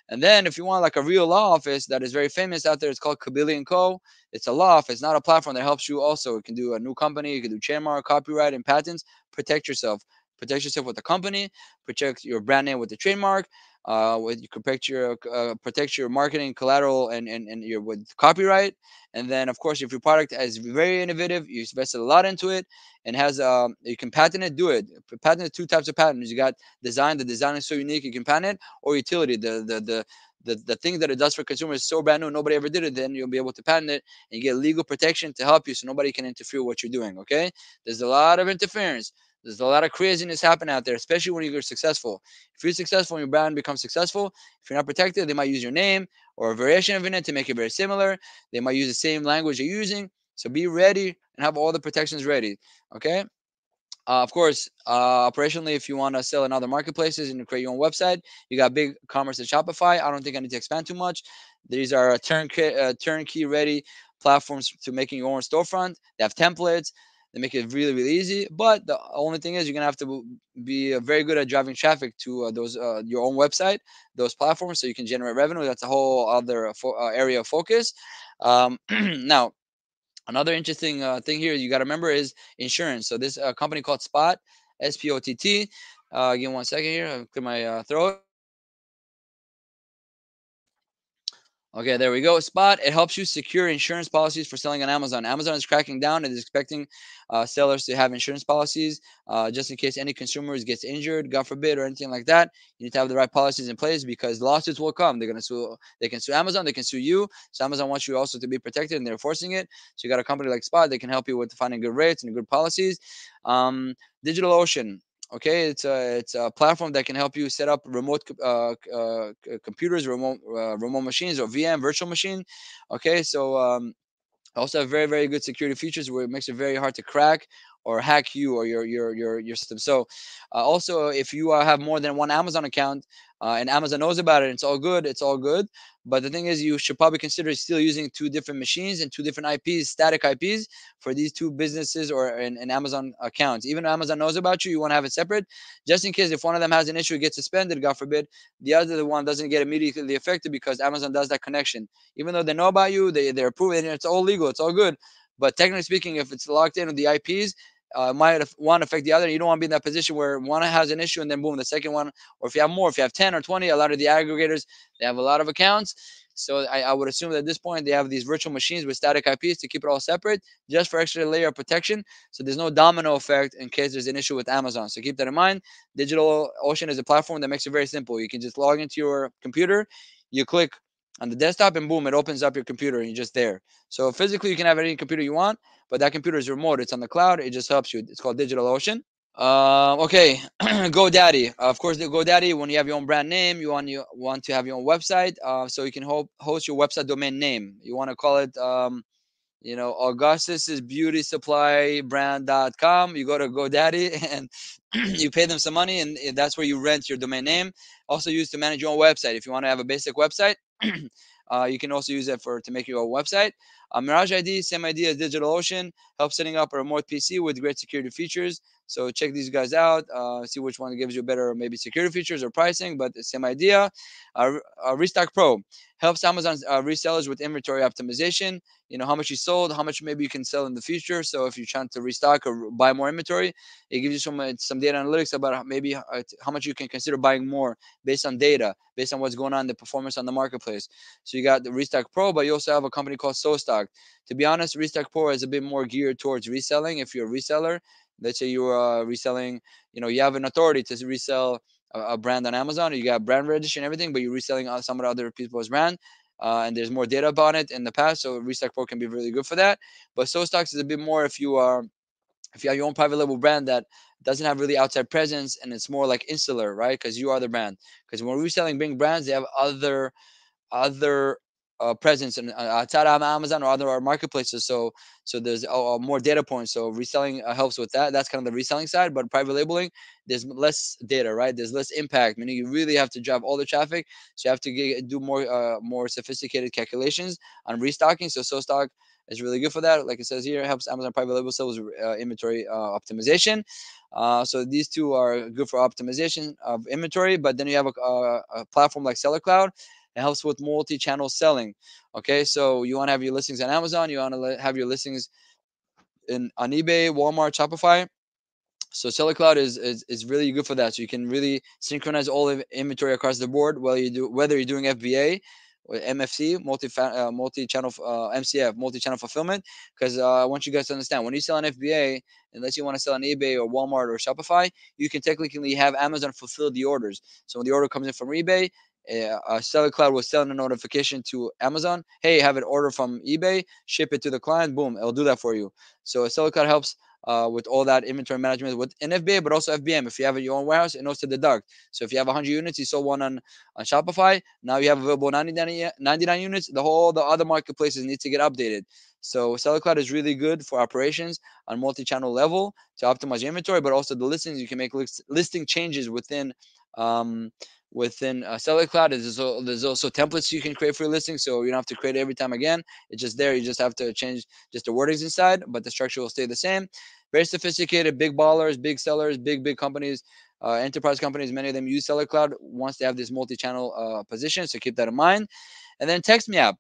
And then if you want like a real law office that is very famous out there, it's called Kabili & Co. It's a law office, not a platform that helps you also. It can do a new company, you can do trademark, copyright, and patents. Protect yourself. Protect yourself with the company, protect your brand name with the trademark, you can protect your marketing collateral and your with copyright. And then of course if your product is very innovative, you invested a lot into it and has you can patent it, do it. Patent two types of patents. You got design. The design is so unique you can patent it, or utility. The thing that it does for consumers is so brand new, nobody ever did it. Then you'll be able to patent it and get legal protection to help you, so nobody can interfere with what you're doing. Okay, there's a lot of interference. There's a lot of craziness happening out there, especially when you're successful. If you're successful and your brand becomes successful, if you're not protected, they might use your name or a variation of it to make it very similar. They might use the same language you're using. So be ready and have all the protections ready. Okay. Of course, operationally, if you want to sell in other marketplaces and create your own website, you got BigCommerce and Shopify. I don't think I need to expand too much. These are turnkey ready platforms to making your own storefront. They have templates. They make it really, really easy. But the only thing is, you're gonna have to be very good at driving traffic to those your own website, those platforms, so you can generate revenue. That's a whole other area of focus. Now, another interesting thing here you got to remember is insurance. So this company called Spott, SPOTT. Give me 1 second here. I'll clear my throat. Okay, there we go. Spott. It helps you secure insurance policies for selling on Amazon. Amazon is cracking down and is expecting sellers to have insurance policies just in case any consumers gets injured, God forbid, or anything like that. You need to have the right policies in place because lawsuits will come. They're gonna sue. They can sue Amazon. They can sue you. So Amazon wants you also to be protected, and they're forcing it. So you got a company like Spott. They can help you with finding good rates and good policies. DigitalOcean. Okay, it's a platform that can help you set up remote computers, remote machines, or VM virtual machine. Okay, so also have very, very good security features where it makes it very hard to crack or hack you or your system. So also if you have more than one Amazon account and Amazon knows about it, it's all good. It's all good. But the thing is, you should probably consider still using two different machines and two different IPs, static IPs, for these two businesses or in Amazon accounts. Even though Amazon knows about you, you want to have it separate, just in case if one of them has an issue, it gets suspended, God forbid, the other one doesn't get immediately affected because Amazon does that connection. Even though they know about you, they're approving it, it's all legal, it's all good. But technically speaking, if it's locked in with the IPs, might one affect the other. You don't want to be in that position where one has an issue and then boom, the second one, or if you have more, if you have 10 or 20, a lot of the aggregators, they have a lot of accounts. So I would assume that at this point they have these virtual machines with static IPs to keep it all separate, just for extra layer of protection. So there's no domino effect in case there's an issue with Amazon. So keep that in mind. DigitalOcean is a platform that makes it very simple. You can just log into your computer, you click on the desktop, and boom, it opens up your computer and you're just there. So physically, you can have any computer you want, but that computer is remote. It's on the cloud. It just helps you. It's called DigitalOcean. Okay, GoDaddy. Of course, the GoDaddy. When you have your own brand name, you want to have your own website, so you can host your website domain name. You want to call it, Augustus's Beauty Supply Brand.com. You go to GoDaddy and you pay them some money, and that's where you rent your domain name. Also used to manage your own website. If you want to have a basic website, you can also use it to make your own website. Mirage ID, same idea as DigitalOcean, helps setting up a remote PC with great security features. So check these guys out, see which one gives you better maybe security features or pricing, but the same idea. Restock Pro helps Amazon resellers with inventory optimization. How much you sold, how much maybe you can sell in the future. So if you're trying to restock or buy more inventory, it gives you some data analytics about maybe how much you can consider buying more based on data, based on what's going on, the performance on the marketplace. So you got the Restock Pro, but you also have a company called SoStock. To be honest, Restock Pro is a bit more geared towards reselling. If you're a reseller, let's say you're reselling, you have an authority to resell a brand on Amazon, or you got brand registration and everything, but you're reselling some of the other people's brand. and there's more data about it in the past. So Restock Pro can be really good for that. But SoStocks is a bit more if you have your own private label brand that doesn't have really outside presence, and it's more like insular, right? Because you are the brand. Because when we're reselling big brands, they have other presence and outside of Amazon or other marketplaces. So there's more data points. So reselling helps with that. That's kind of the reselling side. But private labeling, there's less data, right? There's less impact. Meaning you really have to drive all the traffic. So you have to do more sophisticated calculations on restocking. So SoStock is really good for that. Like it says here, it helps Amazon private label sales inventory optimization. So these two are good for optimization of inventory. But then you have a platform like Seller Cloud. It helps with multi-channel selling. Okay, so you want to have your listings on Amazon. You want to have your listings on eBay, Walmart, Shopify. So Seller Cloud is really good for that. So you can really synchronize all of inventory across the board, whether you're doing FBA or MFC, multi-channel MCF, multi-channel fulfillment. Because I want you guys to understand, when you sell on FBA, unless you want to sell on eBay or Walmart or Shopify, you can technically have Amazon fulfill the orders. So when the order comes in from eBay, Seller Cloud will send a notification to Amazon. Hey, have an order from eBay, ship it to the client. Boom, it'll do that for you. So Seller Cloud helps with all that inventory management with an FBA, but also FBM. If you have your own warehouse, it knows to deduct. So if you have 100 units, you sold one on Shopify, now you have available 99 units. The other marketplaces need to get updated. So Seller Cloud is really good for operations on multi-channel level to optimize your inventory, but also the listings. You can make listing changes within Seller Cloud. There's also templates you can create for your listing, so you don't have to create it every time again. It's just there. You just have to change just the wordings inside, but the structure will stay the same. Very sophisticated, big ballers, big sellers, big companies, enterprise companies. Many of them use Seller Cloud once they have this multi-channel position, so keep that in mind. And then Text Me app.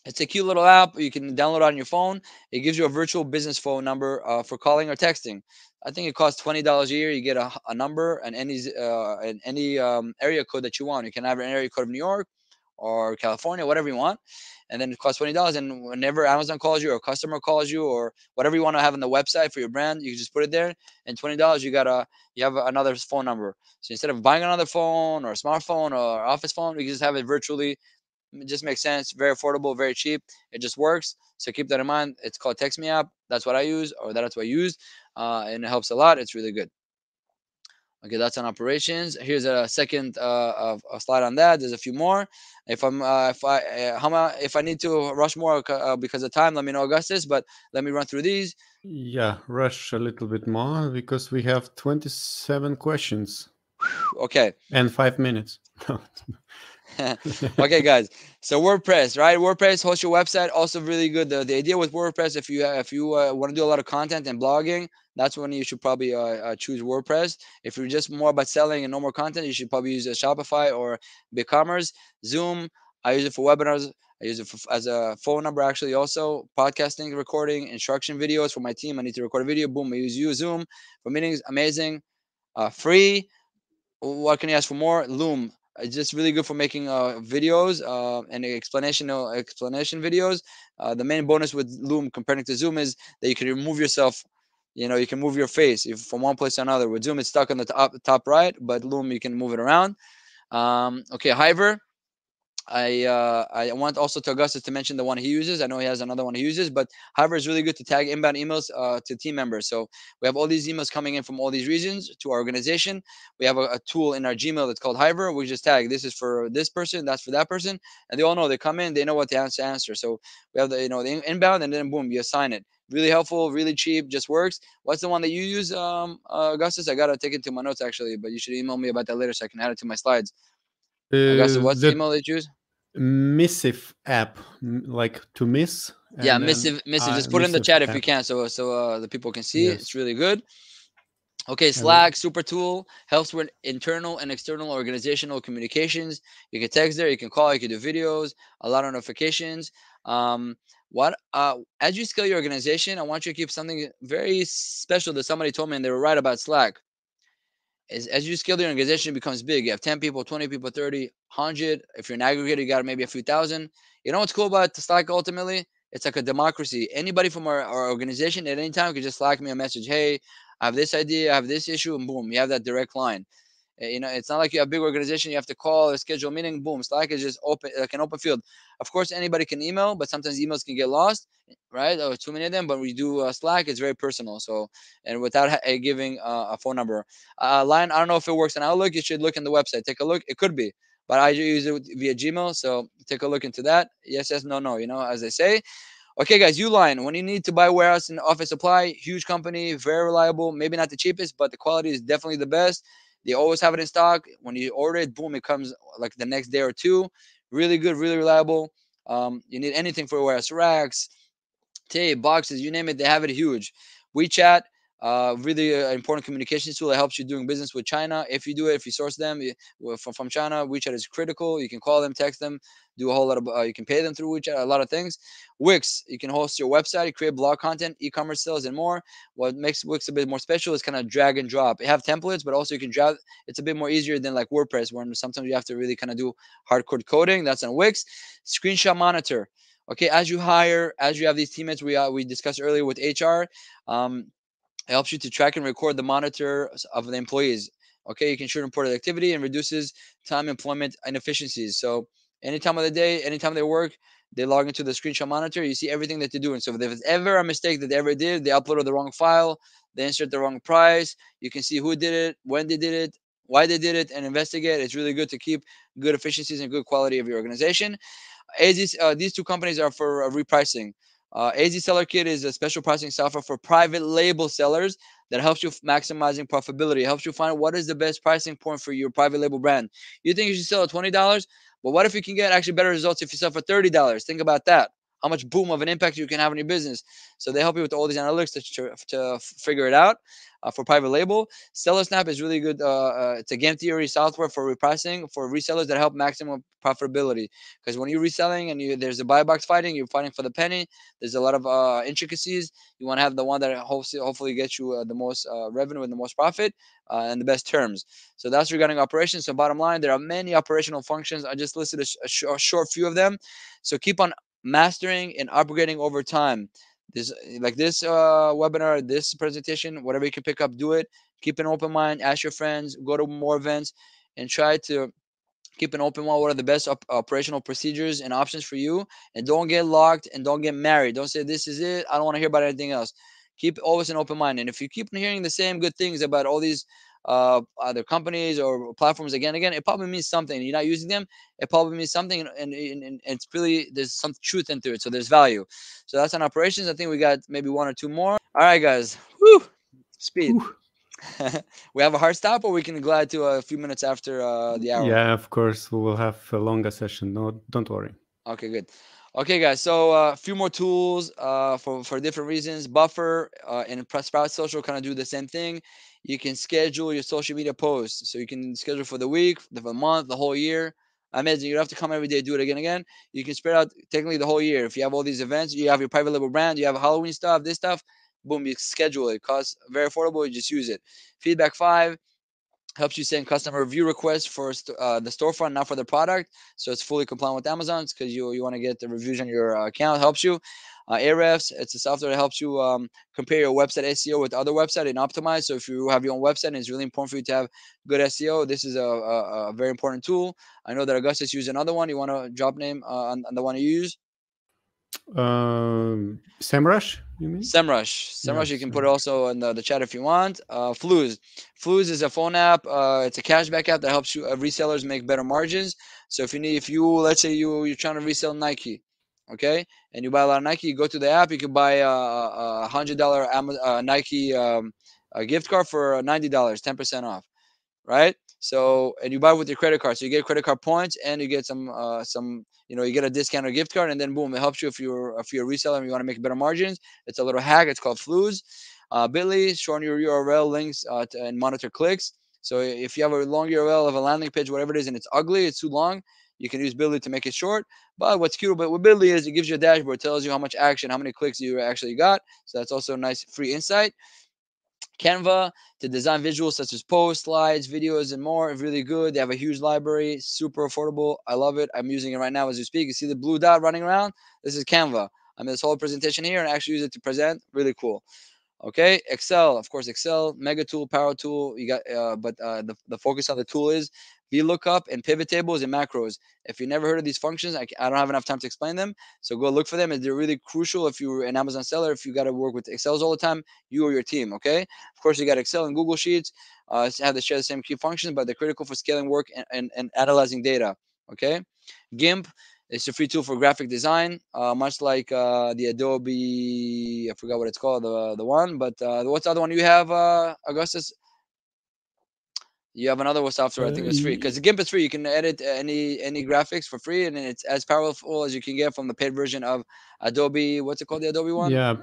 It's a cute little app. You can download it on your phone. It gives you a virtual business phone number for calling or texting. I think it costs $20 a year. You get a number and any area code that you want. You can have an area code of New York or California, whatever you want. And then it costs $20. And whenever Amazon calls you or a customer calls you or whatever you want to have on the website for your brand, you can just put it there. And $20, you have another phone number. So instead of buying another phone or a smartphone or office phone, you can just have it virtually. It just makes sense. Very affordable, very cheap. It just works. So keep that in mind. It's called Text Me app. That's what I use, or that's what I use, and it helps a lot. It's really good. Okay, that's on operations. Here's a second a slide on that. There's a few more. If I need to rush more because of time, let me know, Augustus. But let me run through these.
Yeah, rush a little bit more because we have 27 questions.
Okay.
And 5 minutes.
Okay, guys. So WordPress, right? WordPress, host your website. Also really good. The idea with WordPress, if you want to do a lot of content and blogging, that's when you should probably choose WordPress. If you're just more about selling and no more content, you should probably use a Shopify or BigCommerce. Zoom, I use it for webinars. I use it as a phone number, actually, also podcasting, recording, instruction videos for my team. I need to record a video. Boom, I use Zoom for meetings. Amazing, free. What can you ask for more? Loom. It's just really good for making videos and explanation videos. The main bonus with Loom comparing to Zoom is that you can remove yourself. You can move your face from one place to another. With Zoom, it's stuck on the top right, but Loom, you can move it around. Okay, Hiver. I want also to Augustus to mention the one he uses. I know he has another one he uses, but Hiver is really good to tag inbound emails to team members. So we have all these emails coming in from all these regions to our organization. We have a tool in our Gmail that's called Hiver. We just tag, this is for this person, that's for that person, and they all know. They come in, they know what to answer. So we have the inbound, and then boom, you assign it. Really helpful, really cheap, just works. What's the one that you use, Augustus? I gotta take it to my notes actually, but you should email me about that later so I can add it to my slides. Augustus, what's the email that you use?
Missive app, like to miss.
Yeah, missive. Just put it in the chat if you can, so the people can see. Yes. It's really good. Okay, Slack, super tool, helps with internal and external organizational communications. You can text there, you can call, you can do videos, a lot of notifications. As you scale your organization, I want you to keep something very special that somebody told me, and they were right about Slack. As you scale the organization, it becomes big. You have 10 people, 20 people, 30, 100. If you're an aggregator, you got maybe a few thousand. You know what's cool about Slack ultimately? It's like a democracy. Anybody from our organization at any time could just Slack me a message. Hey, I have this idea, I have this issue, and boom, you have that direct line. You know, it's not like you have a big organization, you have to call or schedule a meeting. Boom, Slack is just open, like an open field. Of course, anybody can email, but sometimes emails can get lost, right? Or too many of them. But we do Slack, it's very personal. So, and without giving a phone number, line. I don't know if it works on Outlook. You should look in the website. Take a look. It could be, but I use it via Gmail. So take a look into that. Yes, yes, no, no. You know, as they say. Okay, guys, Uline. When you need to buy warehouse and office supply, huge company, very reliable. Maybe not the cheapest, but the quality is definitely the best. They always have it in stock. When you order it, boom, it comes like the next day or two. Really good, really reliable. You need anything for warehouse, racks, tape, boxes, you name it, they have it huge. WeChat, really important communication tool that helps you doing business with China. If you do it, if you source them from China, WeChat is critical. You can call them, text them, do a whole lot of, you can pay them through WeChat, a lot of things. Wix, you can host your website, create blog content, e-commerce sales, and more. What makes Wix a bit more special is kind of drag and drop. You have templates, but also you can drag. It's a bit more easier than like WordPress, where sometimes you have to really kind of do hardcore coding. That's on Wix. Screenshot Monitor. Okay, as you hire, as you have these teammates, we discussed earlier with HR, it helps you to track and record the monitor of the employees. Okay, you can ensure important activity and reduces time employment inefficiencies. So any time of the day, anytime they work, they log into the screenshot monitor. You see everything that they're doing. So if there's ever a mistake that they ever did, they uploaded the wrong file, they insert the wrong price. You can see who did it, when they did it, why they did it, and investigate. It's really good to keep good efficiencies and good quality of your organization. These two companies are for repricing. AZ Seller Kit is a special pricing software for private label sellers that helps you maximizing profitability. It helps you find what is the best pricing point for your private label brand. You think you should sell at $20, but what if you can get actually better results if you sell for $30? Think about that. How much boom of an impact you can have on your business. So they help you with all these analytics to figure it out for private label. SellerSnap is really good. It's a game theory software for repricing for resellers that help maximum profitability. Because when you're reselling and there's a buy box fighting, you're fighting for the penny. There's a lot of intricacies. You want to have the one that hopefully gets you the most revenue and the most profit and the best terms. So that's regarding operations. So bottom line, there are many operational functions. I just listed a short few of them. So keep on mastering and upgrading over time. This webinar, this presentation, whatever you can pick up, do it. Keep an open mind. Ask your friends. Go to more events, and try to keep an open mind. What are the best operational procedures and options for you? And don't get locked and don't get married. Don't say this is it. I don't want to hear about anything else. Keep always an open mind. And if you keep hearing the same good things about all these other companies or platforms again, it probably means something. You're not using them, it probably means something, and it's really, there's some truth into it. So there's value. So that's on operations. I think we got maybe one or two more. All right, guys. Woo! Speed. We have a hard stop, or we can glide to a few minutes after the hour.
Yeah, of course, we will have a longer session. No, don't worry.
Okay, good. Okay, guys. So a few more tools for different reasons. Buffer and Sprout Social kind of do the same thing. You can schedule your social media posts, so you can schedule for the week, the month, the whole year. Amazing. You don't have to come every day, do it again. You can spread out technically the whole year. If you have all these events, you have your private label brand, you have Halloween stuff, this stuff, boom, you schedule it. It costs very affordable. You just use it. Feedback 5 helps you send customer review requests for the storefront, not for the product. So it's fully compliant with Amazon because you want to get the reviews on your account. Helps you. Ahrefs, it's a software that helps you compare your website SEO with other websites and optimize. So if you have your own website and it's really important for you to have good SEO, this is a very important tool. I know that Augustus used another one. You want to drop name on the one you use?
SEMrush, you mean?
SEMrush.
Yes,
You can put it also in the chat if you want. Flooz is a phone app. It's a cashback app that helps you resellers make better margins. So if you let's say you're trying to resell Nike, okay, and you buy a lot of Nike, you go to the app, you can buy a $100 Nike gift card for $90, 10% off, right? So, and you buy with your credit card, so you get credit card points and you get some you get a discount or gift card, and then boom, it helps you if you're a reseller and you want to make better margins. It's a little hack. It's called Flooz. Bitly, shorten your URL links and monitor clicks. So if you have a long URL of a landing page, whatever it is, and it's ugly, it's too long, you can use Bitly to make it short. But what's cute about with Bitly is it gives you a dashboard, tells you how much action, how many clicks you actually got. So that's also a nice free insight. Canva to design visuals such as posts, slides, videos, and more. Really good. They have a huge library, super affordable. I love it. I'm using it right now as we speak. You see the blue dot running around? This is Canva. I made this whole presentation here and I actually use it to present. Really cool. Okay, Excel, of course, Excel, mega tool, power tool. You got, but the focus on the tool is VLOOKUP and pivot tables and macros. If you never heard of these functions, I don't have enough time to explain them. So go look for them, and they're really crucial if you're an Amazon seller. If you got to work with Excels all the time, you or your team. Okay, of course, you got Excel and Google Sheets. Have to share the same key functions, but they're critical for scaling work and analyzing data. Okay, GIMP. It's a free tool for graphic design, much like the Adobe. I forgot what it's called, the one. But what's the other one you have, Augustus? You have another software. I think it's free because GIMP is free. You can edit any graphics for free, and it's as powerful as you can get from the paid version of Adobe. What's it called? The Adobe one?
Yeah.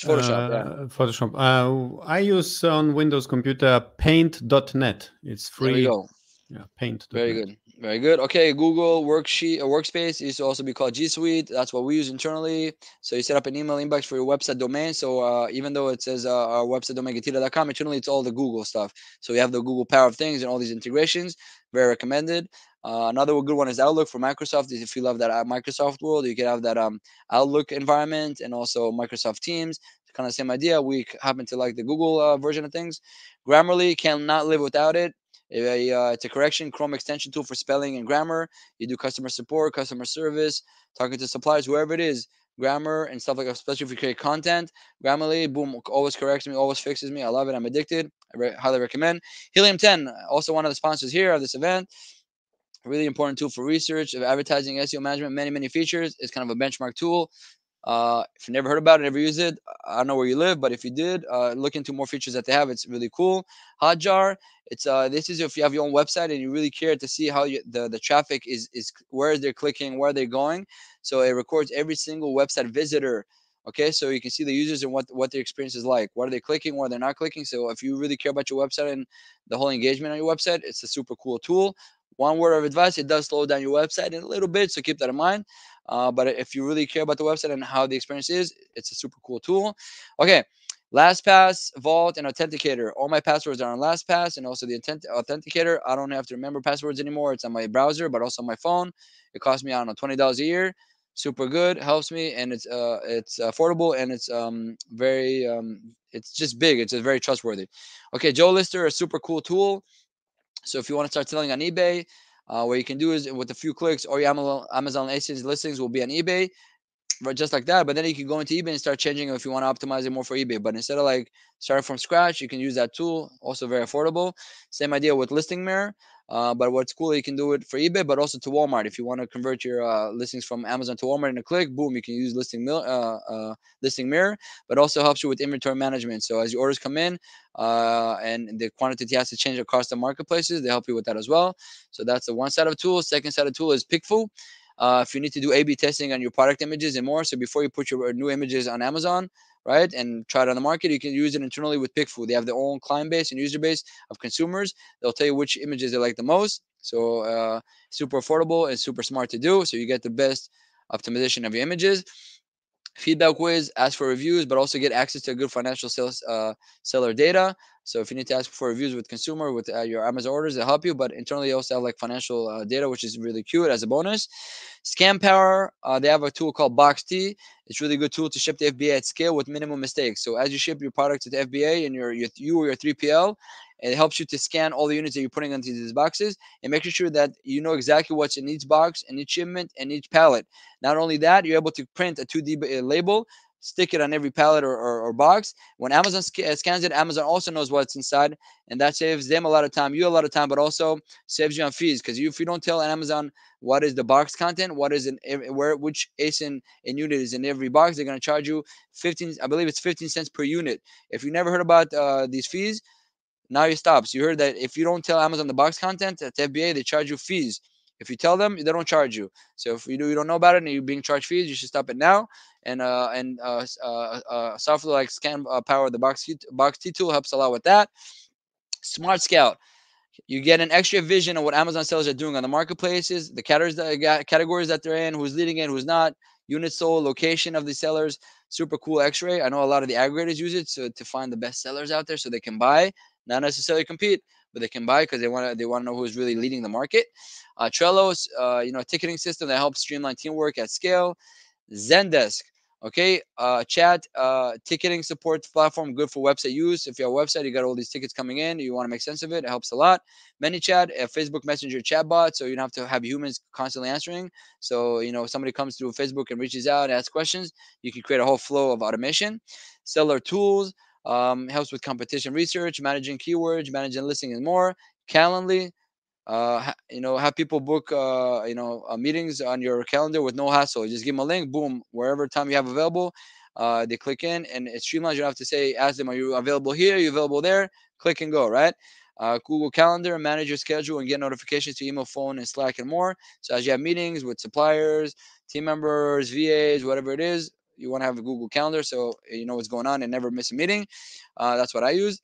Photoshop. Yeah.
Photoshop. I use on Windows computer Paint.net. It's free.
There we go.
Yeah, Paint.net.
Very good. Very good. Okay, Google Worksheet or Workspace used to also be called G Suite. That's what we use internally. So you set up an email inbox for your website domain. So even though it says our website domain getira.com, internally it's all the Google stuff. So we have the Google Power of Things and all these integrations. Very recommended. Another good one is Outlook for Microsoft. If you love that Microsoft world, you can have that Outlook environment and also Microsoft Teams. Kind of same idea. We happen to like the Google version of things. Grammarly, cannot live without it. It's a correction Chrome extension tool for spelling and grammar. You do customer support, customer service, talking to suppliers, whoever it is, grammar and stuff like that, especially if you create content. Grammarly, boom, always corrects me, always fixes me. I love it. I'm addicted. Highly recommend. Helium 10, also one of the sponsors here of this event. A really important tool for research, of advertising, SEO management, many features. It's kind of a benchmark tool. If you never heard about it, never used it, I don't know where you live, but if you did, look into more features that they have. It's really cool. Hotjar, it's this is if you have your own website and you really care to see how the traffic is where they're clicking, where they're going. So it records every single website visitor. Okay, so you can see the users and what their experience is like. What are they clicking? What they're not clicking. So if you really care about your website and the whole engagement on your website, it's a super cool tool. One word of advice: it does slow down your website in a little bit, so keep that in mind. But if you really care about the website and how the experience is, it's a super cool tool. Okay, LastPass, Vault, and Authenticator. All my passwords are on LastPass and also the Authenticator. I don't have to remember passwords anymore. It's on my browser, but also on my phone. It costs me, I don't know, $20 a year. Super good, helps me, and it's affordable, and it's very it's just big. It's very trustworthy. Okay, Joe Lister, a super cool tool. So if you want to start selling on eBay, what you can do is with a few clicks, or your Amazon ASINs listings will be on eBay, right, just like that. But then you can go into eBay and start changing if you want to optimize it more for eBay. But instead of like starting from scratch, you can use that tool. Also very affordable. Same idea with Listing Mirror. But what's cool, you can do it for eBay, but also to Walmart. If you want to convert your listings from Amazon to Walmart in a click, boom, you can use Listing Mirror. But also helps you with inventory management. So as your orders come in, and the quantity has to change across the marketplaces, they help you with that as well. So that's the one side of tool. Second side of tool is Pickfu. If you need to do A/B testing on your product images and more, so before you put your new images on Amazon, right, and try it on the market, you can use it internally with Pickfu. They have their own client base and user base of consumers. They'll tell you which images they like the most. So super affordable and super smart to do. So you get the best optimization of your images. Feedback quiz, ask for reviews, but also get access to good financial sales seller data. So if you need to ask for reviews with consumer, with your Amazon orders, they'll help you. But internally, you also have like financial data, which is really cute as a bonus. Scam Power, they have a tool called BoxT. It's a really good tool to ship to FBA at scale with minimum mistakes. So as you ship your product to the FBA and you or your 3PL, it helps you to scan all the units that you're putting into these boxes and making sure that you know exactly what's in each box and each shipment and each pallet. Not only that, you're able to print a 2D label, stick it on every pallet or box. When Amazon scans it, Amazon also knows what's inside, and that saves them a lot of time, you a lot of time, but also saves you on fees. Because if you don't tell Amazon what is the box content, what is in which ASIN and unit is in every box, they're going to charge you 15. I believe it's 15 cents per unit. If you never heard about these fees, now you stop. So you heard that if you don't tell Amazon the box content at FBA, they charge you fees. If you tell them, they don't charge you. So if you don't know about it and you're being charged fees, you should stop it now. And software like Scan Power, the BoxT tool helps a lot with that. Smart Scout, you get an extra vision of what Amazon sellers are doing on the marketplaces, the categories that they're in, who's leading it, who's not, unit sold, location of the sellers. Super cool X-ray. I know a lot of the aggregators use it to find the best sellers out there so they can buy, not necessarily compete, but they can buy because they want to know who's really leading the market. Trello's a ticketing system that helps streamline teamwork at scale. Zendesk, Okay, chat, ticketing support platform, good for website use. If you have a website, you got all these tickets coming in, you want to make sense of it, it helps a lot. ManyChat, a Facebook Messenger chatbot, so you don't have to have humans constantly answering. So, somebody comes through Facebook and reaches out and asks questions, you can create a whole flow of automation. Seller tools, helps with competition research, managing keywords, managing listing and more. Calendly, have people book meetings on your calendar with no hassle. You just give them a link, boom, wherever time you have available, they click in, and it's streamlined. You don't have to ask them, are you available here, are you available there? Click and go, right? Google Calendar, manage your schedule and get notifications to email, phone, and Slack and more. So as you have meetings with suppliers, team members, VAs, whatever it is, you want to have a Google Calendar so you know what's going on and never miss a meeting. That's what I use.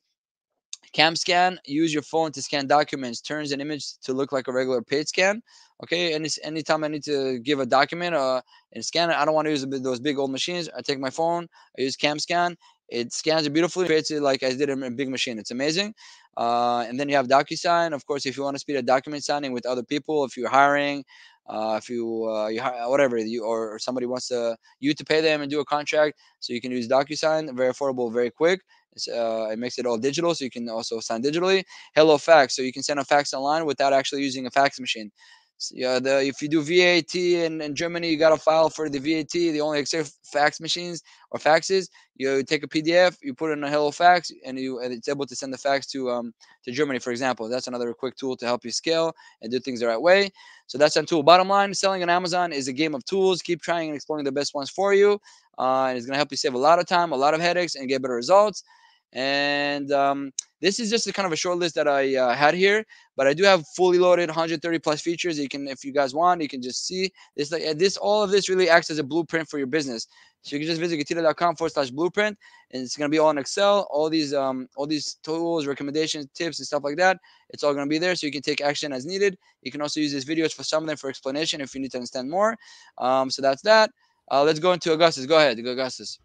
Cam scan, use your phone to scan documents, turns an image to look like a regular page scan. Okay, and anytime I need to give a document and scan it, I don't want to use those big old machines. I take my phone, I use Cam scan. It scans it beautifully, creates it like I did in a big machine. It's amazing. And then you have DocuSign. Of course, if you want to speed a document signing with other people, if you're hiring, if you hire, whatever or somebody wants you to pay them and do a contract, so you can use DocuSign, very affordable, very quick. It makes it all digital, so you can also sign digitally. Hello Fax, so you can send a fax online without actually using a fax machine. So, if you do VAT in Germany, you got to file for the VAT. They only accept fax machines or faxes. You take a PDF, you put it in a Hello Fax, and it's able to send the fax to Germany, for example. That's another quick tool to help you scale and do things the right way. So that's one tool. Bottom line, selling on Amazon is a game of tools. Keep trying and exploring the best ones for you, and it's going to help you save a lot of time, a lot of headaches, and get better results. And this is just a kind of a short list that I had here, but I do have fully loaded 130 plus features. You can, if you guys want, you can just see this. All of this really acts as a blueprint for your business. So you can just visit getira.com/blueprint, and it's gonna be all in Excel. All these tools, recommendations, tips, and stuff like that. It's all gonna be there, so you can take action as needed. You can also use these videos for some of them for explanation if you need to understand more. So that's that. Let's go into Augustus. Go ahead, Augustus.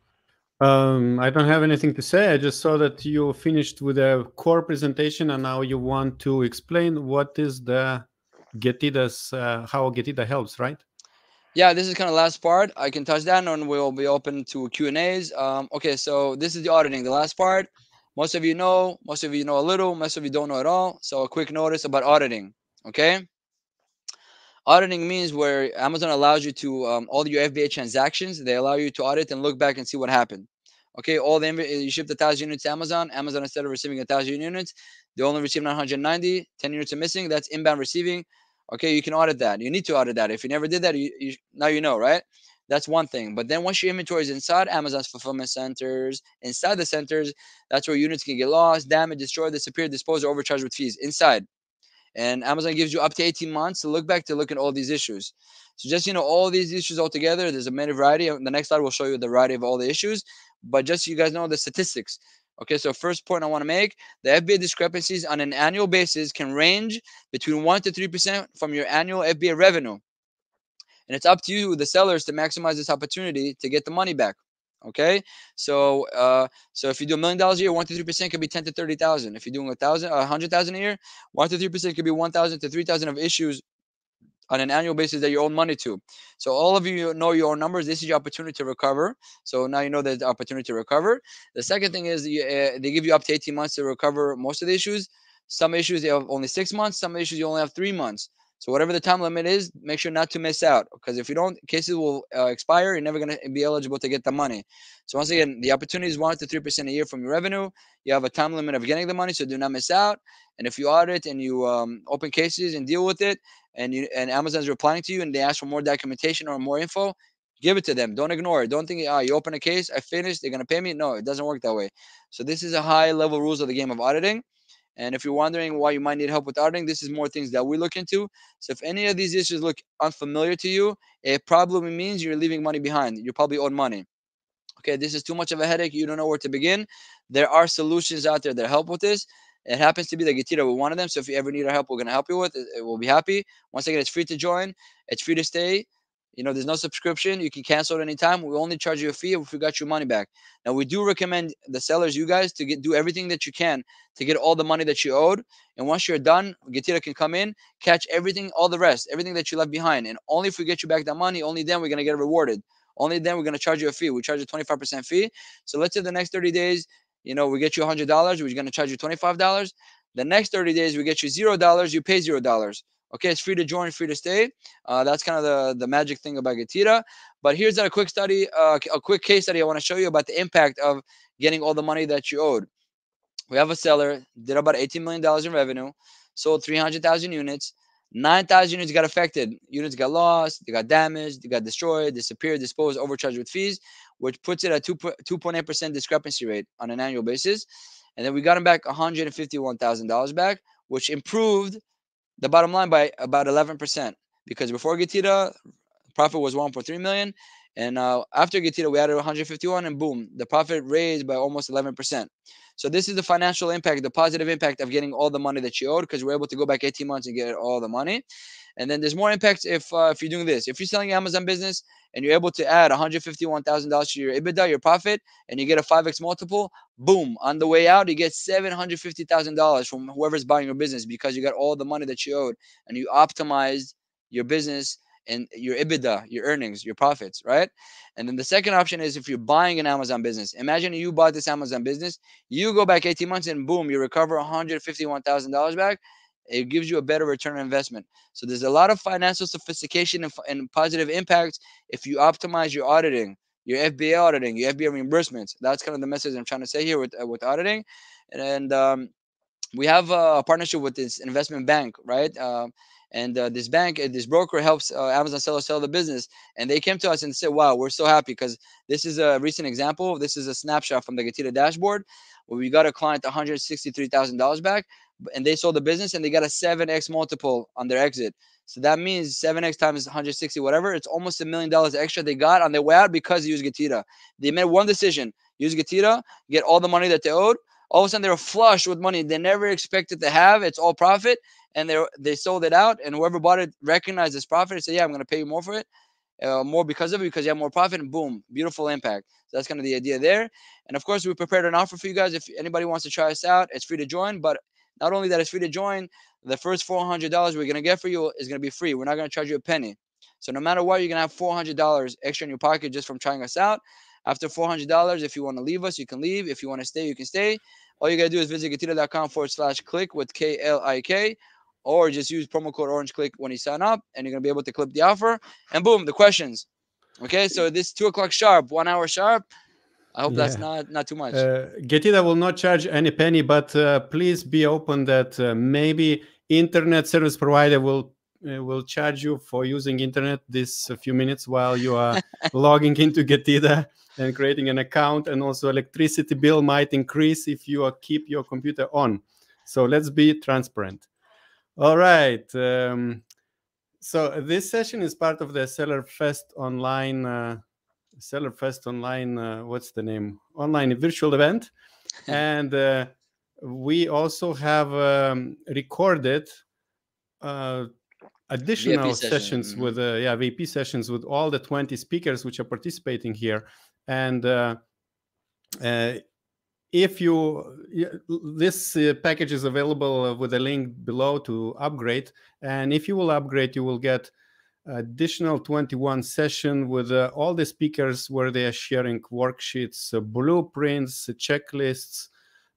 I don't have anything to say. I just saw that you finished with a core presentation, and now you want to explain what is the Getira's, how Getira helps, right?
Yeah, this is kind of last part. I can touch that, and we'll be open to Q&As. Okay, so this is the auditing, the last part. Most of you know a little, most of you don't know at all. So a quick notice about auditing, okay? Auditing means where Amazon allows you to, all your FBA transactions, they allow you to audit and look back and see what happened. Okay, you shipped 1,000 units to Amazon. Amazon, instead of receiving 1,000 units, they only receive 990, 10 units are missing. That's inbound receiving. Okay, you can audit that. You need to audit that. If you never did that, now you know, right? That's one thing. But then once your inventory is inside Amazon's fulfillment centers, inside the centers, that's where units can get lost, damaged, destroyed, disappear, disposed, or overcharged with fees inside. And Amazon gives you up to 18 months to look at all these issues. So just, all these issues all together, there's a many variety. The next slide will show you the variety of all the issues. But just so you guys know the statistics. Okay, so first point I want to make, the FBA discrepancies on an annual basis can range between 1 to 3% from your annual FBA revenue. And it's up to you, the sellers, to maximize this opportunity to get the money back. Okay, so if you do $1 million a year, 1 to 3% could be 10 to 30,000. If you're doing 100,000 a year, 1 to 3% could be 1,000 to 3,000 of issues on an annual basis that you own money to. So all of you know your own numbers. This is your opportunity to recover. So now you know there's the opportunity to recover. The second thing is they give you up to 18 months to recover most of the issues. Some issues they have only 6 months. Some issues you only have 3 months. So whatever the time limit is, make sure not to miss out, because if you don't, cases will expire. You're never going to be eligible to get the money. So once again, the opportunity is 1 to 3% a year from your revenue. You have a time limit of getting the money, so do not miss out. And if you audit and you open cases and deal with it, and Amazon's replying to you and they ask for more documentation or more info, give it to them. Don't ignore it. Don't think, you open a case, I finished, they're going to pay me. No, it doesn't work that way. So this is a high level rules of the game of auditing. And if you're wondering why you might need help with auditing, this is more things that we look into. So if any of these issues look unfamiliar to you, it probably means you're leaving money behind. You probably owe money. Okay, this is too much of a headache. You don't know where to begin. There are solutions out there that help with this. It happens to be that Getira with one of them. So if you ever need our help, we're going to help you with it. We'll be happy. Once again, it's free to join. It's free to stay. There's no subscription. You can cancel at any time. We only charge you a fee if we got your money back. Now, we do recommend the sellers, you guys, to do everything that you can to get all the money that you owed. And once you're done, Getira can come in, catch everything, all the rest, everything that you left behind. And only if we get you back that money, only then we're going to get rewarded. only then we're going to charge you a fee. We charge a 25% fee. So let's say the next 30 days, you know, we get you $100, we're going to charge you $25. The next 30 days, we get you $0, you pay $0. Okay, it's free to join, free to stay. That's kind of the magic thing about Getira. But here's a quick study, a quick case study I want to show you about the impact of getting all the money that you owed. We have a seller, did about $18 million in revenue, sold 300,000 units. 9,000 units got affected. Units got lost, they got damaged, they got destroyed, disappeared, disposed, overcharged with fees, which puts it at 2.8% discrepancy rate on an annual basis. And then we got them back $151,000 back, which improved the bottom line by about 11%. Because before Getira, profit was 1.3 million. And after Getira, we added 151, and boom, the profit raised by almost 11%. So this is the financial impact, the positive impact of getting all the money that you owed, because we're able to go back 18 months and get all the money. And then there's more impacts if you're doing this. If you're selling Amazon business and you're able to add $151,000 to your EBITDA, your profit, and you get a 5x multiple, boom, on the way out, you get $750,000 from whoever's buying your business, because you got all the money that you owed and you optimized your business and your EBITDA, your earnings, your profits, right? And then the second option is if you're buying an Amazon business. Imagine you bought this Amazon business, you go back 18 months and boom, you recover $151,000 back. It gives you a better return on investment. So there's a lot of financial sophistication and positive impacts if you optimize your auditing, your FBA auditing, your FBA reimbursements. That's kind of the message I'm trying to say here with auditing. And we have a partnership with this investment bank, right? And this bank, this broker helps Amazon sellers sell the business. And they came to us and said, wow, we're so happy, because this is a recent example. This is a snapshot from the Getira dashboard where we got a client $163,000 back, and they sold the business and they got a 7x multiple on their exit. So that means 7x times 160, whatever. It's almost $1 million extra they got on their way out because they used Getira. They made one decision: use Getira, get all the money that they owed. All of a sudden, they were flush with money they never expected to have. It's all profit, and they sold it out. And whoever bought it recognized this profit and said, "Yeah, I'm going to pay you more for it, more because of it, because you have more profit." And boom, beautiful impact. So that's kind of the idea there. And of course, we prepared an offer for you guys. If anybody wants to try us out, it's free to join. But not only that, it's free to join. The first $400 we're going to get for you is going to be free. We're not going to charge you a penny. So no matter what, you're going to have $400 extra in your pocket just from trying us out. After $400, if you want to leave us, you can leave. If you want to stay, you can stay. All you got to do is visit getira.com/click with KLIK, or just use promo code OrangeClick when you sign up, and you're going to be able to clip the offer. And boom, the questions. Okay, so this 2 o'clock sharp, 1 hour sharp. I hope that's not too much.
Getira will not charge any penny, but please be open that maybe internet service provider will charge you for using internet this few minutes while you are logging into Getira and creating an account. And also electricity bill might increase if you keep your computer on. So let's be transparent. All right. So this session is part of the Seller Fest online, what's the name? Online virtual event. And we also have recorded additional sessions with VIP sessions with all the 20 speakers which are participating here. And if this package is available with a link below to upgrade, and if you will upgrade, you will get additional 21 session with all the speakers where they are sharing worksheets, blueprints, checklists,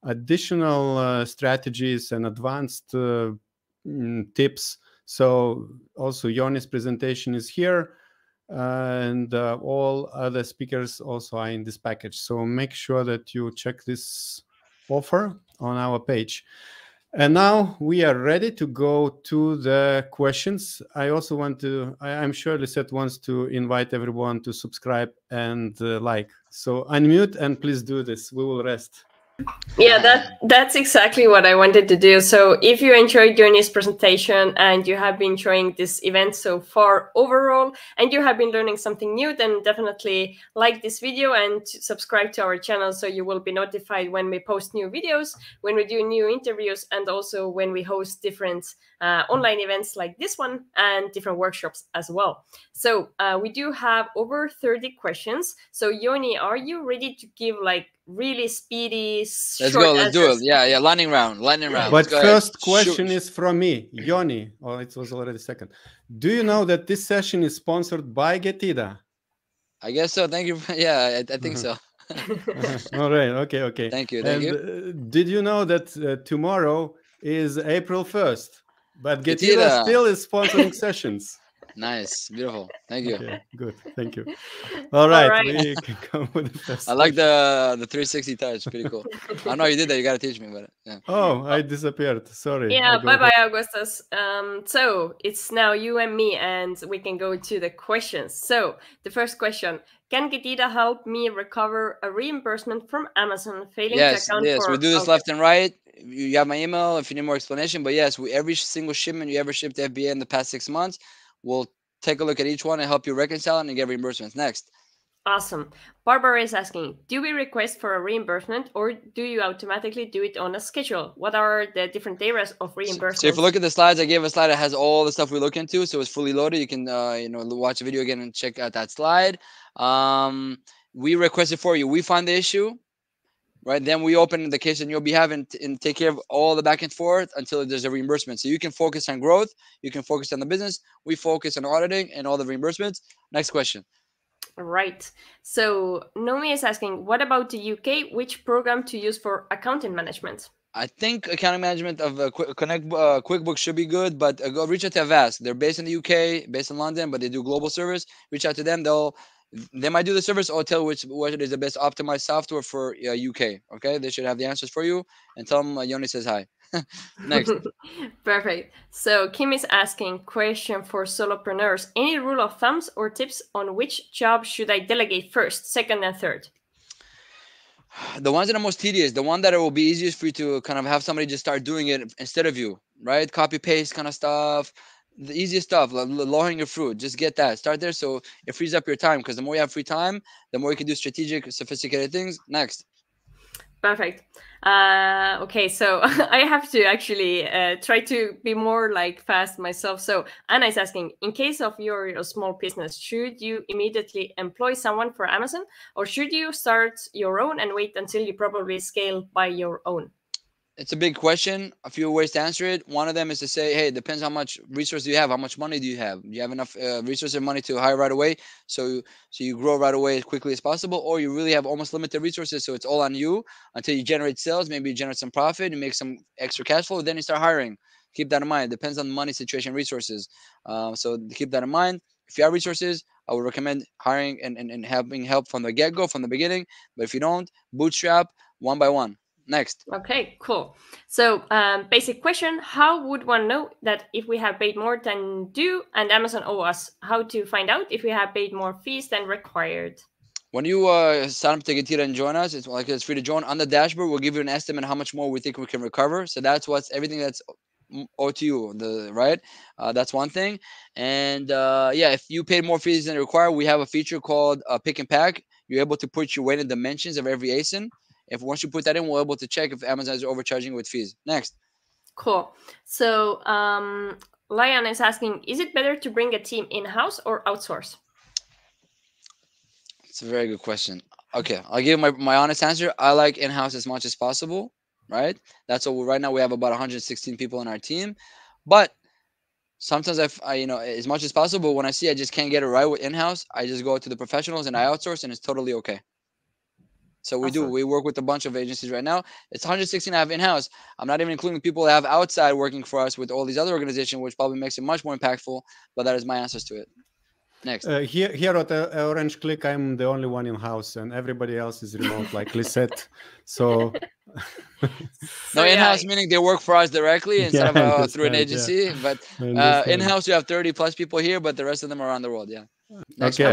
additional strategies and advanced tips. So also Yoni's presentation is here, and all other speakers also are in this package. So make sure that you check this offer on our page. And now we are ready to go to the questions. I also want to, I'm sure Lisette wants to invite everyone to subscribe and like. So unmute and please do this. We will rest.
Yeah, that's exactly what I wanted to do. So if you enjoyed Yoni's presentation and you have been enjoying this event so far overall, and you have been learning something new, then definitely like this video and subscribe to our channel so you will be notified when we post new videos, when we do new interviews, and also when we host different online events like this one and different workshops as well. So we do have over 30 questions. So Yoni, are you ready to give like really speedy
let's go, let's do it. Yeah, lightning round.
But first question is from me, Yoni. Oh, it was already second. Do you know that this session is sponsored by Getira?
I guess so. Thank you. Yeah, I think so.
All right. Okay.
Thank you.
And did you know that tomorrow is April 1st, but Getira
Getira.
still is sponsoring sessions?
Nice, beautiful. Thank you.
Okay, good. Thank you. All right, we can come with the first.
I like the 360 touch. Pretty cool. I know you did that. You got to teach me, but yeah.
Oh, I disappeared. Sorry.
Yeah, bye, Augustus. So it's now you and me, and we can go to the questions. So the first question: can Getira help me recover a reimbursement from Amazon failing to account for?
We do this left and right. You have my email if you need more explanation. But yes, every single shipment you ever shipped to FBA in the past 6 months, we'll take a look at each one and help you reconcile and get reimbursements. Next.
Awesome. Barbara is asking, do we request for a reimbursement or do you automatically do it on a schedule? What are the different areas of reimbursement?
So if you look at the slides, I gave a slide that has all the stuff we look into. So it's fully loaded. You can watch the video again and check out that slide. We request it for you. We find the issue, right? Then we open the case on your behalf and take care of all the back and forth until there's a reimbursement. So you can focus on growth. You can focus on the business. We focus on auditing and all the reimbursements. Next question.
Right. So Nomi is asking, what about the UK? Which program to use for accounting management?
I think accounting management of QuickBooks should be good, but go reach out to Avast. They're based in the UK, based in London, but they do global service. Reach out to them. They might do the service or tell what is the best optimized software for UK. Okay, they should have the answers for you. And tell them Yoni says hi. Next.
Perfect. So Kim is asking, question for solopreneurs. Any rule of thumbs or tips on which job should I delegate first, second, and third?
The ones that are most tedious, the one that it will be easiest for you to kind of have somebody just start doing it instead of you, right? Copy paste kind of stuff. The easiest stuff, low hanging fruit, just get that. Start there so it frees up your time, because the more you have free time, the more you can do strategic, sophisticated things. Next.
Perfect. Okay, so I have to actually try to be more like fast myself. So Anna is asking, in case of your small business, should you immediately employ someone for Amazon, or should you start your own and wait until you probably scale by your own?
It's a big question. A few ways to answer it. One of them is to say, hey, it depends how much resources you have. How much money do you have? Do you have enough resources and money to hire right away? So you grow right away as quickly as possible, or you really have almost limited resources. So it's all on you until you generate sales. Maybe you generate some profit and make some extra cash flow. Then you start hiring. Keep that in mind. It depends on the money situation, resources. So keep that in mind. If you have resources, I would recommend hiring and having help from the get-go, from the beginning. But if you don't, bootstrap one by one. Next.
Okay, cool. So basic question, how would one know that if we have paid more than due and Amazon owe us? How to find out if we have paid more fees than required?
When you sign up to Getira and join us, it's free to join. On the dashboard, we'll give you an estimate how much more we think we can recover. So that's everything that's owed to you, right? That's one thing. And if you paid more fees than required, we have a feature called Pick and Pack. You're able to put your weight and dimensions of every ASIN. If once you put that in, we're able to check if Amazon is overcharging with fees. Next.
Cool. So Lion is asking, is it better to bring a team in-house or outsource?
It's a very good question. Okay, I'll give my honest answer. I like in-house as much as possible, right? That's what right now we have about 116 people in our team. But sometimes I as much as possible, when I see I just can't get it right with in-house, I just go to the professionals and I outsource, and it's totally okay. So we work with a bunch of agencies right now. It's 116 I have in-house. I'm not even including people that have outside working for us with all these other organizations, which probably makes it much more impactful. But that is my answers to it. Next.
Here at Orange Click, I'm the only one in-house, and everybody else is remote, like Lisette. So
no, in-house meaning they work for us directly instead of through an agency. Yeah. But in-house, you have 30 plus people here, but the rest of them are around the world. Yeah.
Next okay.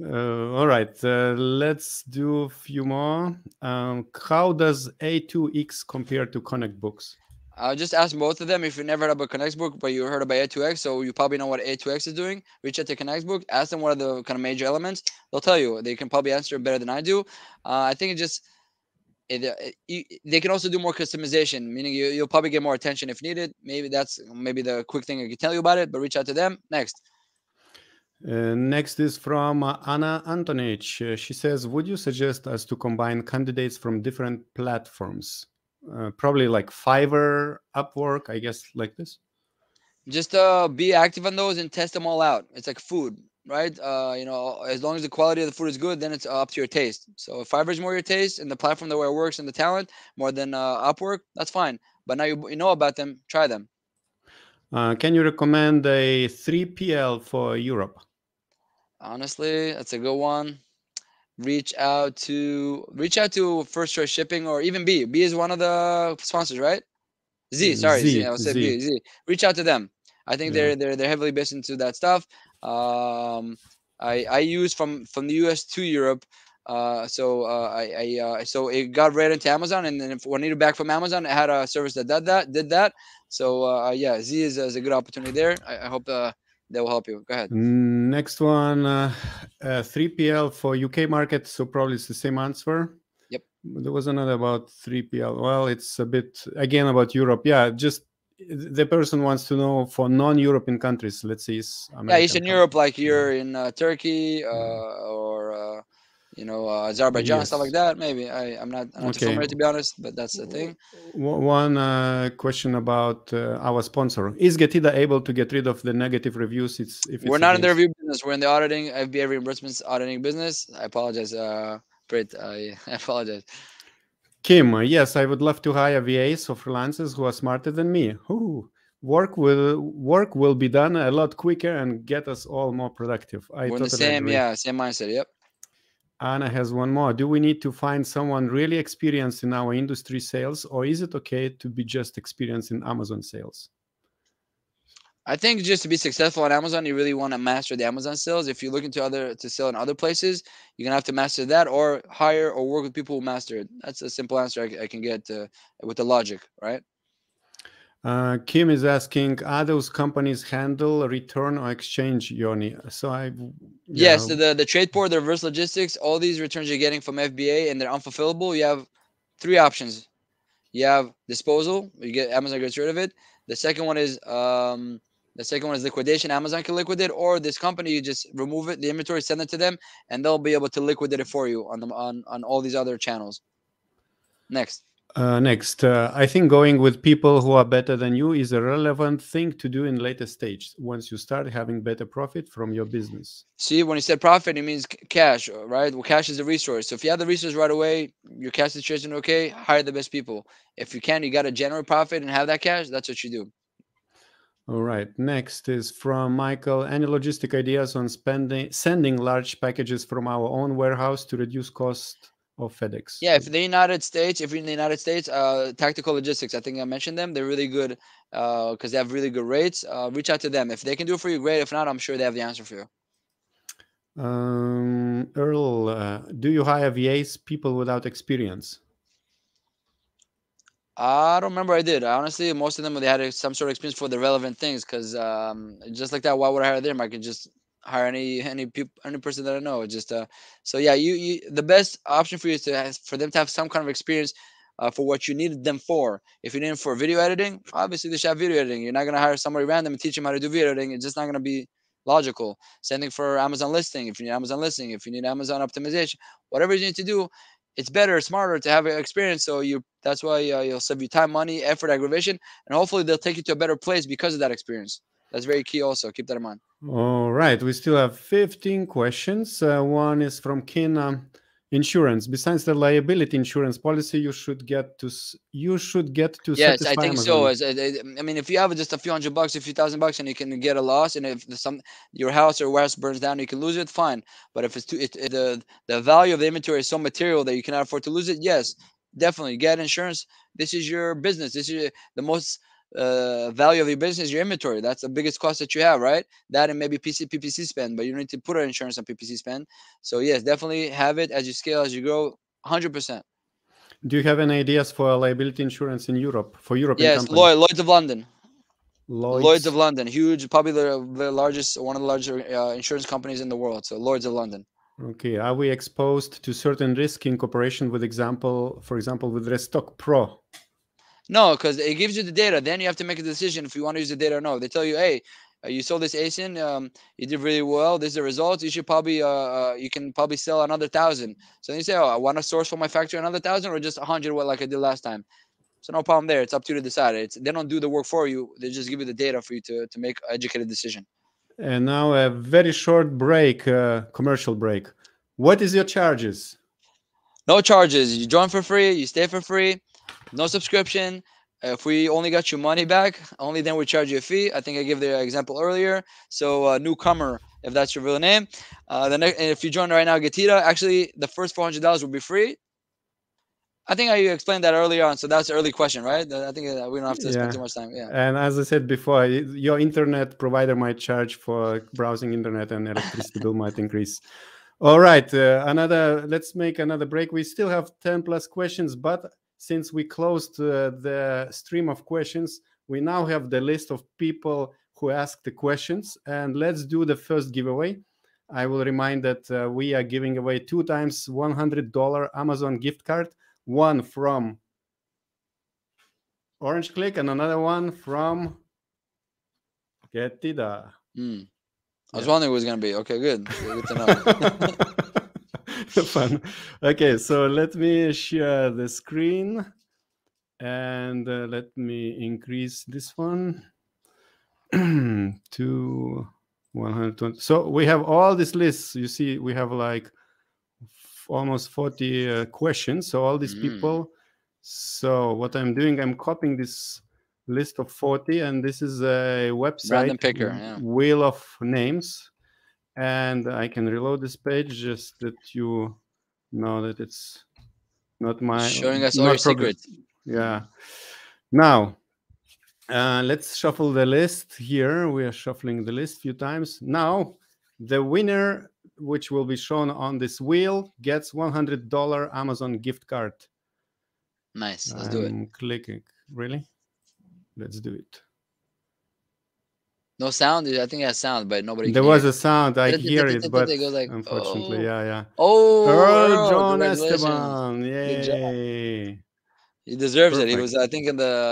All right. Let's do a few more. How does A2X compare to ConnectBooks?
I'll just ask both of them. If you never heard about ConnectBook, but you heard about A2X, so you probably know what A2X is doing. Reach out to ConnectBook. Ask them what are the kind of major elements. They'll tell you. They can probably answer it better than I do. I think they can also do more customization, meaning you'll probably get more attention if needed. Maybe that's the quick thing I can tell you about it. But reach out to them. Next.
Next is from Anna Antonich. She says, would you suggest us to combine candidates from different platforms? Probably like Fiverr, Upwork, I guess, like this.
Just be active on those and test them all out. It's like food, right? You know, as long as the quality of the food is good, then it's up to your taste. So if Fiverr is more your taste and the platform the way it works and the talent more than Upwork, that's fine. But now you know about them, try them.
Can you recommend a 3PL for Europe?
Honestly, that's a good one. Reach out to First Choice Shipping or even B. B is one of the sponsors, right? Sorry, Z. I said B. Z. Reach out to them. I think
Yeah.
they're heavily based into that stuff. I use from the US to Europe. So it got right into Amazon, and then when I needed back from Amazon, I had a service that did that. So yeah, Z is a good opportunity there. I hope that will help you. Go ahead.
Next one, 3PL for UK market. So probably it's the same answer.
Yep.
There was another about 3PL. Well, it's a bit again about Europe. Yeah, just the person wants to know for non-European countries. Let's say it's American.
Yeah, Eastern Europe, like you're in Turkey or you know, Azerbaijan, stuff like that. Maybe I'm not too familiar, to be honest, but that's the thing.
One question about our sponsor: is Getida able to get rid of the negative reviews?
We're not in the review business. We're in the auditing, FBA reimbursements auditing business. I apologize, Brit. I apologize.
Kim, yes, I would love to hire VAs or freelancers who are smarter than me. Ooh. Work will be done a lot quicker and get us all more productive.
We're totally in the same, agree. Same mindset. Yep.
Anna has one more. Do we need to find someone really experienced in our industry sales, or is it okay to be just experienced in Amazon sales?
I think just to be successful on Amazon, you really want to master the Amazon sales. If you're looking to sell in other places, you're gonna have to master that, or hire or work with people who master it. That's a simple answer I can get with the logic, right?
Kim is asking, are those companies handle return or exchange, Yoni? So
yes, the Tradeport, the reverse logistics, all these returns you're getting from FBA and they're unfulfillable. You have three options. You have disposal. Amazon gets rid of it. The second one is liquidation. Amazon can liquidate, or this company, you just remove it, the inventory, send it to them, and they'll be able to liquidate it for you on all these other channels. Next.
I think going with people who are better than you is a relevant thing to do in later stage once you start having better profit from your business.
See, when you said profit, it means cash, right? Well, cash is a resource. So if you have the resource right away, your cash situation okay, hire the best people. If you can, you got to generate profit and have that cash, that's what you do.
All right. Next is from Michael. Any logistic ideas on sending large packages from our own warehouse to reduce cost of FedEx?
Yeah, if you're in the United States, Tactical Logistics, I think I mentioned them. They're really good because they have really good rates. Reach out to them. If they can do it for you, great. If not, I'm sure they have the answer for you.
Earl, do you hire VAs, people without experience?
I don't remember I did. Honestly, most of them, they had some sort of experience for the relevant things because just like that, why would I hire them? I could just hire any person that I know. Just so yeah, you the best option for you is for them to have some kind of experience for what you needed them for. If you need them for video editing, obviously they should have video editing. You're not gonna hire somebody random and teach them how to do video editing. It's just not gonna be logical. Sending for Amazon listing, if you need Amazon listing, if you need Amazon optimization, whatever you need to do, it's better, smarter to have an experience. So that's why you'll save you time, money, effort, aggravation, and hopefully they'll take you to a better place because of that experience. That's very key also. Keep that in mind.
All right. We still have 15 questions. One is from Kina. Insurance. Besides the liability insurance policy, you should get to
yes, I think Amazon. So. I mean, if you have just a few $100, a few $1,000, and you can get a loss, and if your house or warehouse burns down, you can lose it. Fine, but if the value of the inventory is so material that you cannot afford to lose it, yes, definitely get insurance. This is your business. This is the most value of your business, your inventory. That's the biggest cost that you have, right? That and maybe PPC spend, but you need to put an insurance on PPC spend. So yes, definitely have it as you scale, as you grow, 100%.
Do you have any ideas for liability insurance in Europe for European
yes,
companies?
Lloyd's of London. Lloyd's of London, huge, probably the largest, one of the larger insurance companies in the world. So Lloyd's of London.
Okay, are we exposed to certain risk in cooperation with for example, with Restock Pro?
No, because it gives you the data. Then you have to make a decision if you want to use the data or no. They tell you, hey, you sold this ASIN, you did really well. This is the results. You should probably, you can probably sell another 1,000. So then you say, oh, I want to source for my factory another 1,000 or just 100, like I did last time. So no problem there. It's up to you to decide. They don't do the work for you. They just give you the data for you to make an educated decision.
And now a very short break, commercial break. What is your charges?
No charges. You join for free. You stay for free. No subscription. If we only got your money back, only then we charge you a fee. I think I gave the example earlier. So newcomer, if that's your real name. And if you join right now, Getira, actually the first $400 will be free. I think I explained that earlier on. So that's an early question, right? I think we don't have to spend too much time. Yeah.
And as I said before, your internet provider might charge for browsing internet, and electricity bill might increase. All right, let's make another break. We still have 10 plus questions, but since we closed the stream of questions, we now have the list of people who asked the questions, and let's do the first giveaway. I will remind that we are giving away 2 times $100 Amazon gift card, one from Orange Click and another one from Getida.
I was wondering who it was going to be. Okay, good. Good to know.
Fun. Okay, so let me share the screen and let me increase this one to 120. So we have all these lists. You see, we have like almost 40 questions. So all these people. So what I'm doing, I'm copying this list of 40, and this is a website,
random picker, yeah.
Wheel of Names. And I can reload this page just that you know that it's not my
showing us all your secrets.
Yeah. Now, let's shuffle the list here. We are shuffling the list a few times. Now, the winner, which will be shown on this wheel, gets $100 Amazon gift card.
Nice. Let's do it.
Clicking. Really? Let's do it.
No sound? I think it has sound, but nobody
There
can
was
hear.
a sound. I hear it, but
it goes like,
unfortunately, yeah.
Oh,
Earl John
congratulations.
Esteban. Yay.
He deserves
Perfect.
it. He was, I think,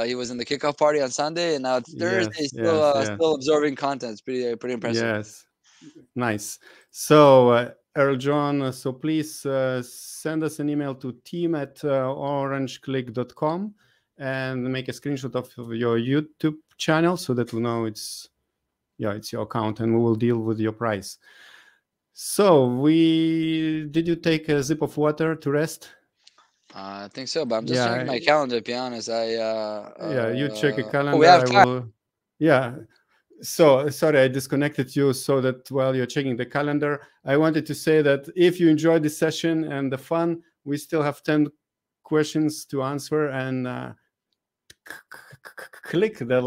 he was in the kickoff party on Sunday, and now it's Thursday. Still absorbing content. It's pretty impressive.
Yes, nice. So Earl John, so please send us an email to team@orangeclick.com and make a screenshot of your YouTube channel so that we know it's your account, and we will deal with your price. So did you take a sip of water to rest?
I think so, but I'm just checking my calendar, to be honest.
You check a calendar.
We have time.
So sorry, I disconnected you so that while you're checking the calendar, I wanted to say that if you enjoyed this session and the fun, we still have 10 questions to answer, and click the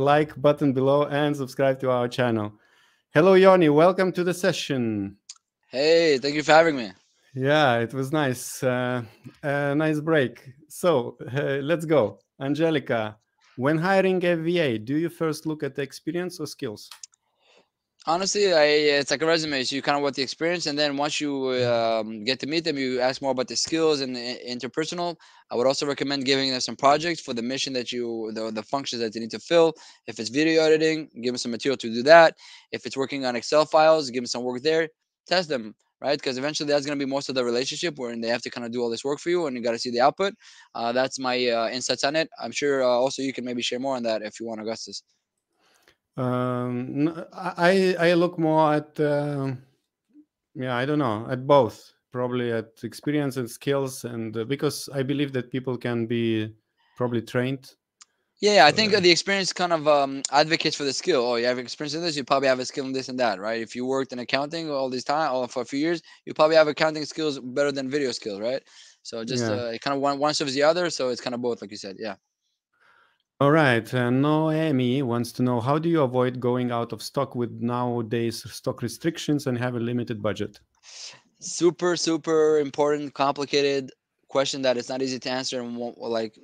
like button below and subscribe to our channel. Hello, Yoni. Welcome to the session.
Hey, thank you for having me.
Yeah, it was nice. Nice break. So let's go. Angelica, when hiring a VA, do you first look at the experience or skills?
Honestly, it's like a resume. So you kind of want the experience, and then once you get to meet them, you ask more about the skills and the interpersonal. I would also recommend giving them some projects for the mission that the functions that they need to fill. If it's video editing, give them some material to do that. If it's working on Excel files, give them some work there. Test them, right? Because eventually that's going to be most of the relationship where they have to kind of do all this work for you, and you got to see the output. That's my insights on it. I'm sure also you can maybe share more on that if you want, Augustus.
I look more at I don't know, at both, probably at experience and skills, and because I believe that people can be probably trained.
Yeah, I think the experience kind of advocates for the skill. Oh, you have experience in this, you probably have a skill in this and that, right? If you worked in accounting all this time, for a few years, you probably have accounting skills better than video skills, right? So just it kind of one serves the other, so it's kind of both, like you said. Yeah.
All right. Noemi wants to know, how do you avoid going out of stock with nowadays stock restrictions and have a limited budget?
Super, super important, complicated question that it's not easy to answer. And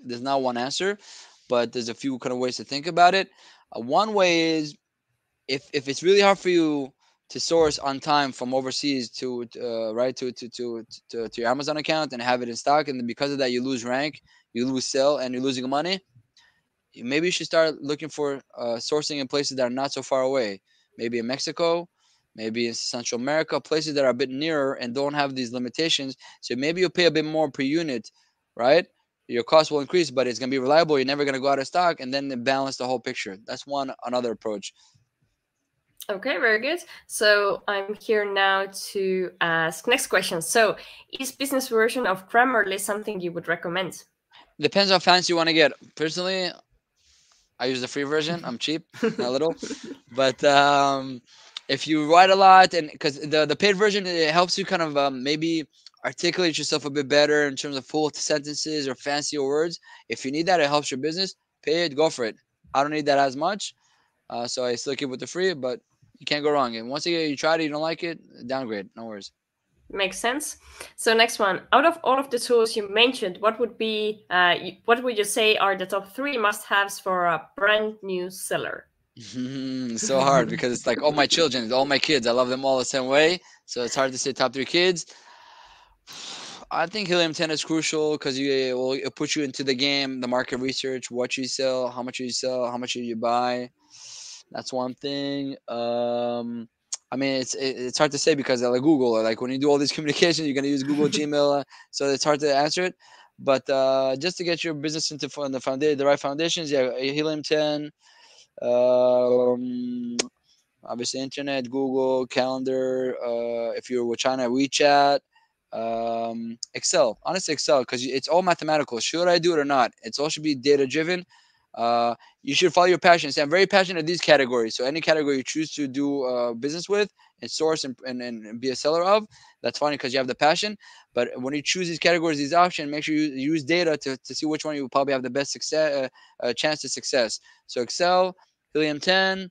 there's not one answer, but there's a few kind of ways to think about it. One way is if it's really hard for you to source on time from overseas to your Amazon account and have it in stock, and then because of that you lose rank, you lose sale, and you're losing money. Maybe you should start looking for sourcing in places that are not so far away. Maybe in Mexico, maybe in Central America, places that are a bit nearer and don't have these limitations. So maybe you'll pay a bit more per unit right? Your cost will increase, but it's going to be reliable. You're never going to go out of stock, and then balance the whole picture. That's another approach.
Okay, very good. So I'm here now to ask next question. So is business version of Grammarly something you would recommend?
Depends how fancy you want to get. Personally, I use the free version. I'm cheap, a little, but if you write a lot, and because the paid version, it helps you kind of maybe articulate yourself a bit better in terms of full sentences or fancier words. If you need that, it helps your business. Pay it, go for it. I don't need that as much, so I still keep with the free, but you can't go wrong. And once you try it, you don't like it, downgrade. No worries.
Makes sense. So next one, out of all of the tools you mentioned, what would you say are the top 3 must-haves for a brand new seller?
So hard because it's like all my children, all my kids. I love them all the same way. So it's hard to say top 3 kids. I think Helium 10 is crucial because it will put you into the game, the market research, what you sell, how much you sell, how much you buy. That's one thing. I mean, it's hard to say because like Google, or like when you do all these communications, you're gonna use Google Gmail, so it's hard to answer it. But just to get your business into the right foundations, yeah, Helium 10. Obviously, internet, Google, calendar. If you're with China, WeChat. Excel, honestly, Excel, because it's all mathematical. Should I do it or not? It's all should be data driven. You should follow your passion. See, I'm very passionate in these categories. So any category you choose to do business with and source and be a seller of, that's fine because you have the passion. But when you choose these categories, these options, make sure you use data to see which one you will probably have the best success chance to success. So Excel, Helium 10.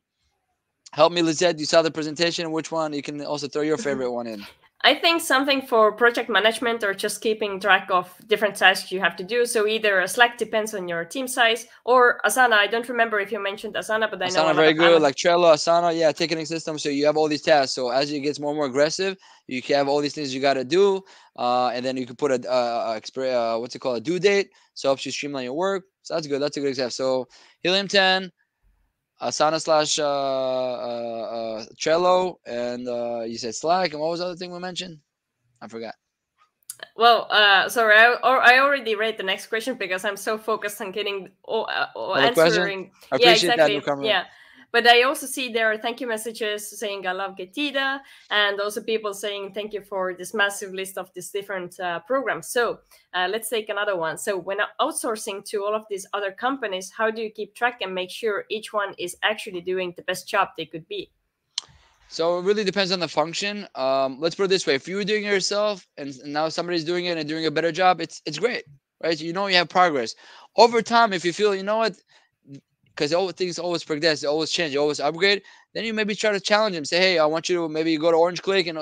Help me, Lizette. You saw the presentation. Which one? You can also throw your favorite one in.
I think something for project management or just keeping track of different tasks you have to do. So either Slack, depends on your team size, or Asana. I don't remember if you mentioned Asana, but I know
Asana very good, like Trello, Asana, yeah, ticketing system. So you have all these tasks. So as it gets more and more aggressive, you can have all these things you got to do, and then you can put what's it called, a due date. So it helps you streamline your work. So that's good. That's a good example. So Helium 10, Asana / Trello, and you said Slack. And what was the other thing we mentioned? I forgot.
Well, sorry, I already read the next question because I'm so focused on getting answering. Yeah, exactly. Yeah, but I also see there are thank you messages saying I love Getida, and also people saying thank you for this massive list of these different programs. So let's take another one. So when outsourcing to all of these other companies, how do you keep track and make sure each one is actually doing the best job they could be?
So it really depends on the function. Let's put it this way: if you're doing it yourself and now somebody's doing it and doing a better job, it's great, right? So you know you have progress over time. If you feel, you know what, because things always progress, they always change, you always upgrade. Then you maybe try to challenge them. Say, hey, I want you to maybe go to Orange Click and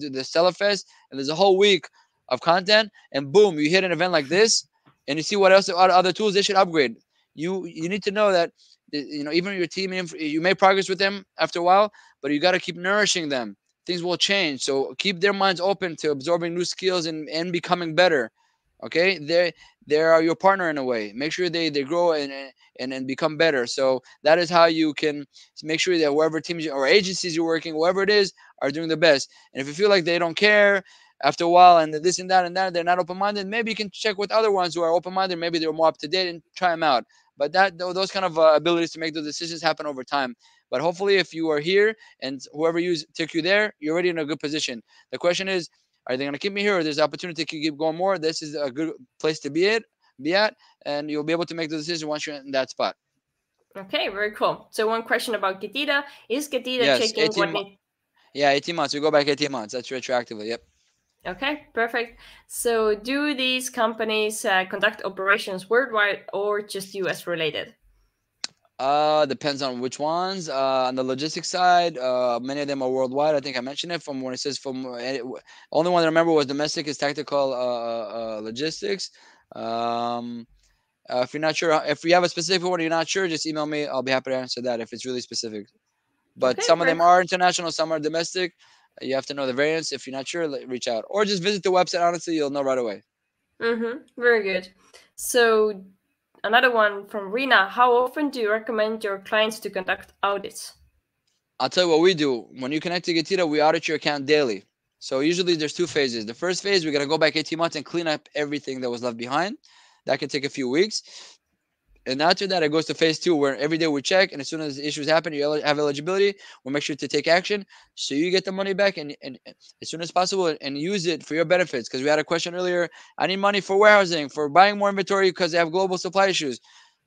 do the Seller Fest, and there's a whole week of content, and boom, you hit an event like this, and you see what else other tools they should upgrade. You need to know that, you know, even your team, you make progress with them after a while, but you got to keep nourishing them. Things will change, so keep their minds open to absorbing new skills and becoming better. Okay, they are your partner in a way. Make sure they grow and become better. So that is how you can make sure that whoever teams or agencies you're working, whoever it is, are doing the best. And if you feel like they don't care after a while and this and that, they're not open-minded, maybe you can check with other ones who are open-minded. Maybe they're more up to date and try them out. But those kind of abilities to make those decisions happen over time. But hopefully, if you are here and whoever took you there, you're already in a good position. The question is, are they going to keep me here, or there's opportunity to keep going more? This is a good place to be at, and you'll be able to make the decision once you're in that spot.
Okay, very cool. So one question about Getida. Is Getida checking what...
Yeah, 18 months. We go back 18 months. That's retroactively. Yep.
Okay, perfect. So do these companies conduct operations worldwide or just US related?
Depends on which ones. On the logistics side, many of them are worldwide. I think I mentioned it from when it says from only one I remember was domestic is tactical logistics. If you're not sure, if you have a specific one, you're not sure, just email me. I'll be happy to answer that if it's really specific. But okay, some of them are international, some are domestic. You have to know the variants. If you're not sure, reach out or just visit the website. Honestly, you'll know right away.
Very good. So another one from Rina. How often do you recommend your clients to conduct audits?
I'll tell you what we do. When you connect to Getida, we audit your account daily. So usually there's two phases. The first phase, we're going to go back 18 months and clean up everything that was left behind. That can take a few weeks. And after that, it goes to phase 2, where every day we check, and as soon as issues happen, you have eligibility, we'll make sure to take action so you get the money back and as soon as possible, and use it for your benefits. Because we had a question earlier, I need money for warehousing, for buying more inventory because they have global supply issues.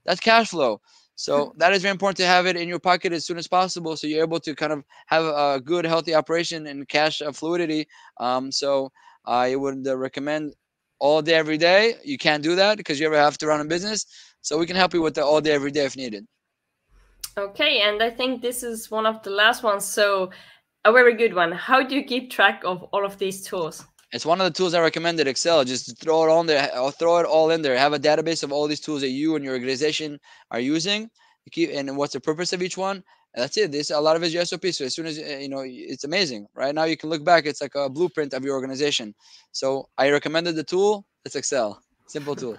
That's cash flow. So that is very important to have it in your pocket as soon as possible, so you're able to kind of have a good, healthy operation and cash fluidity. So I would recommend all day, every day. You can't do that because you ever have to run a business. So we can help you with the all day, every day if needed.
Okay, and I think this is one of the last ones. So a very good one. How do you keep track of all of these tools?
It's one of the tools I recommended, Excel. Just throw it on there, or throw it all in there. Have a database of all these tools that you and your organization are using, and what's the purpose of each one. And that's it. This, a lot of it is your SOP. So as soon as it's amazing. Right now you can look back. It's like a blueprint of your organization. So I recommended the tool. It's Excel. Simple tool.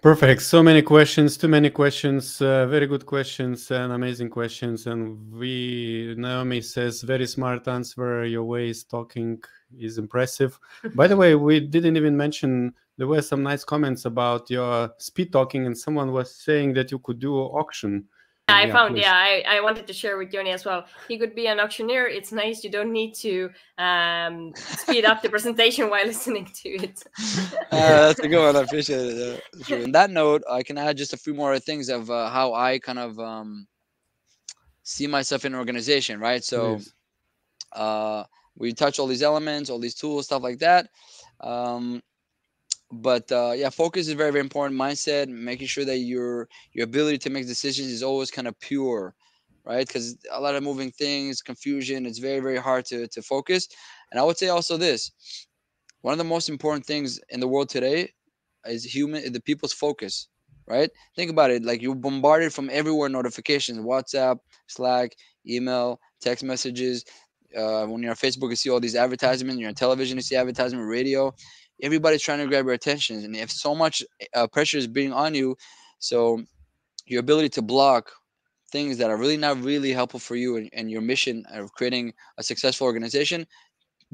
Perfect. So many questions, too many questions, very good questions and amazing questions. And Naomi says, very smart answer. Your way is talking is impressive. By the way, we didn't even mention, there were some nice comments about your speed talking, and someone was saying that you could do auction.
I found, I wanted to share with Yoni as well. He could be an auctioneer. It's nice. You don't need to speed up the presentation while listening to it.
That's a good one. I appreciate it. On that note, I can add just a few more things of how I kind of see myself in an organization, right? So we touch all these elements, all these tools, stuff like that. But yeah, focus is very, very important. Mindset, making sure that your ability to make decisions is always kind of pure, right? Because a lot of moving things, confusion, it's very, very hard to focus. And I would say also this, one of the most important things in the world today is the people's focus, right? Think about it. Like, you're bombarded from everywhere, notifications, WhatsApp, Slack, email, text messages. When you're on Facebook, you see all these advertisements. You're on television, you see advertisement, radio. Everybody's trying to grab your attention, and if so much pressure is being on you, so your ability to block things that are really not really helpful for you and your mission of creating a successful organization,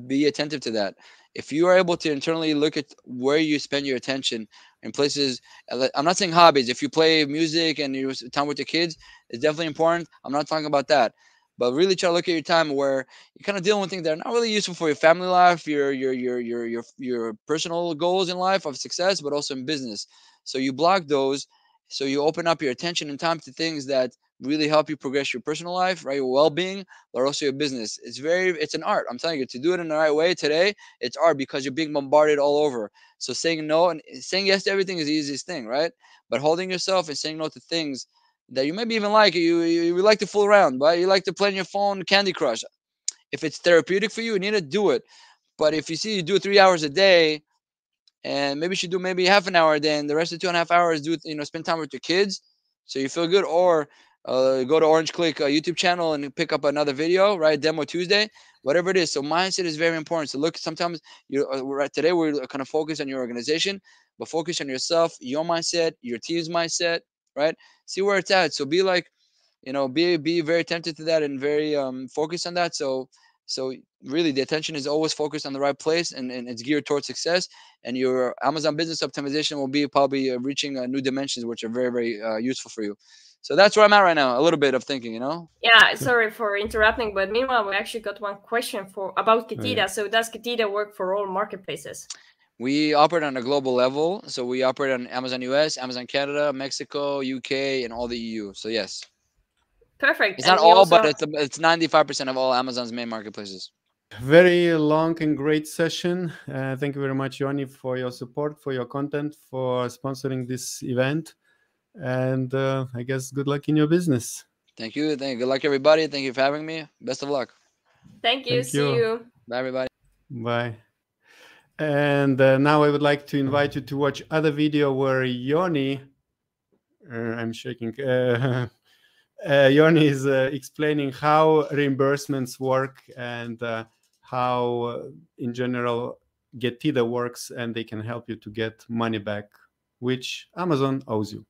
be attentive to that. If you are able to internally look at where you spend your attention in places, I'm not saying hobbies. If you play music and you time with your kids, it's definitely important. I'm not talking about that. But really try to look at your time where you're kind of dealing with things that are not really useful for your family life, your personal goals in life of success, but also in business. So you block those. So you open up your attention and time to things that really help you progress your personal life, right? Your well-being, but also your business. It's an art. I'm telling you, to do it in the right way today, it's art, because you're being bombarded all over. So saying no and saying yes to everything is the easiest thing, right? But holding yourself and saying no to things that you maybe even like, you like to fool around, but you like to play on your phone Candy Crush. If it's therapeutic for you, you need to do it. But if you see you do 3 hours a day, and maybe you should do maybe half an hour a day, and the rest of 2.5 hours do spend time with your kids, so you feel good. Or go to Orange Click YouTube channel and pick up another video, right? Demo Tuesday, whatever it is. So mindset is very important. So look, sometimes today we're kind of focused on your organization, but focus on yourself, your mindset, your team's mindset, right? See where it's at. So be like, be very attentive to that and very focused on that. So really the attention is always focused on the right place, and it's geared towards success. And your Amazon business optimization will be probably reaching new dimensions, which are very, very useful for you. So that's where I'm at right now. A little bit of thinking,
Yeah, sorry for interrupting, but meanwhile, we actually got one question about Ketida. Yeah. So does Ketida work for all marketplaces?
We operate on a global level. So we operate on Amazon US, Amazon Canada, Mexico, UK, and all the EU. So yes.
Perfect.
It's not all, but it's 95% of all Amazon's main marketplaces.
Very long and great session. Thank you very much, Yoni, for your support, for your content, for sponsoring this event. And I guess good luck in your business.
Thank you. Good luck, everybody. Thank you for having me. Best of luck.
Thank you. See you.
Bye, everybody.
Bye. And now I would like to invite you to watch other video where Yoni, I'm shaking, Yoni is explaining how reimbursements work and how, in general, Getida works, and they can help you to get money back, which Amazon owes you.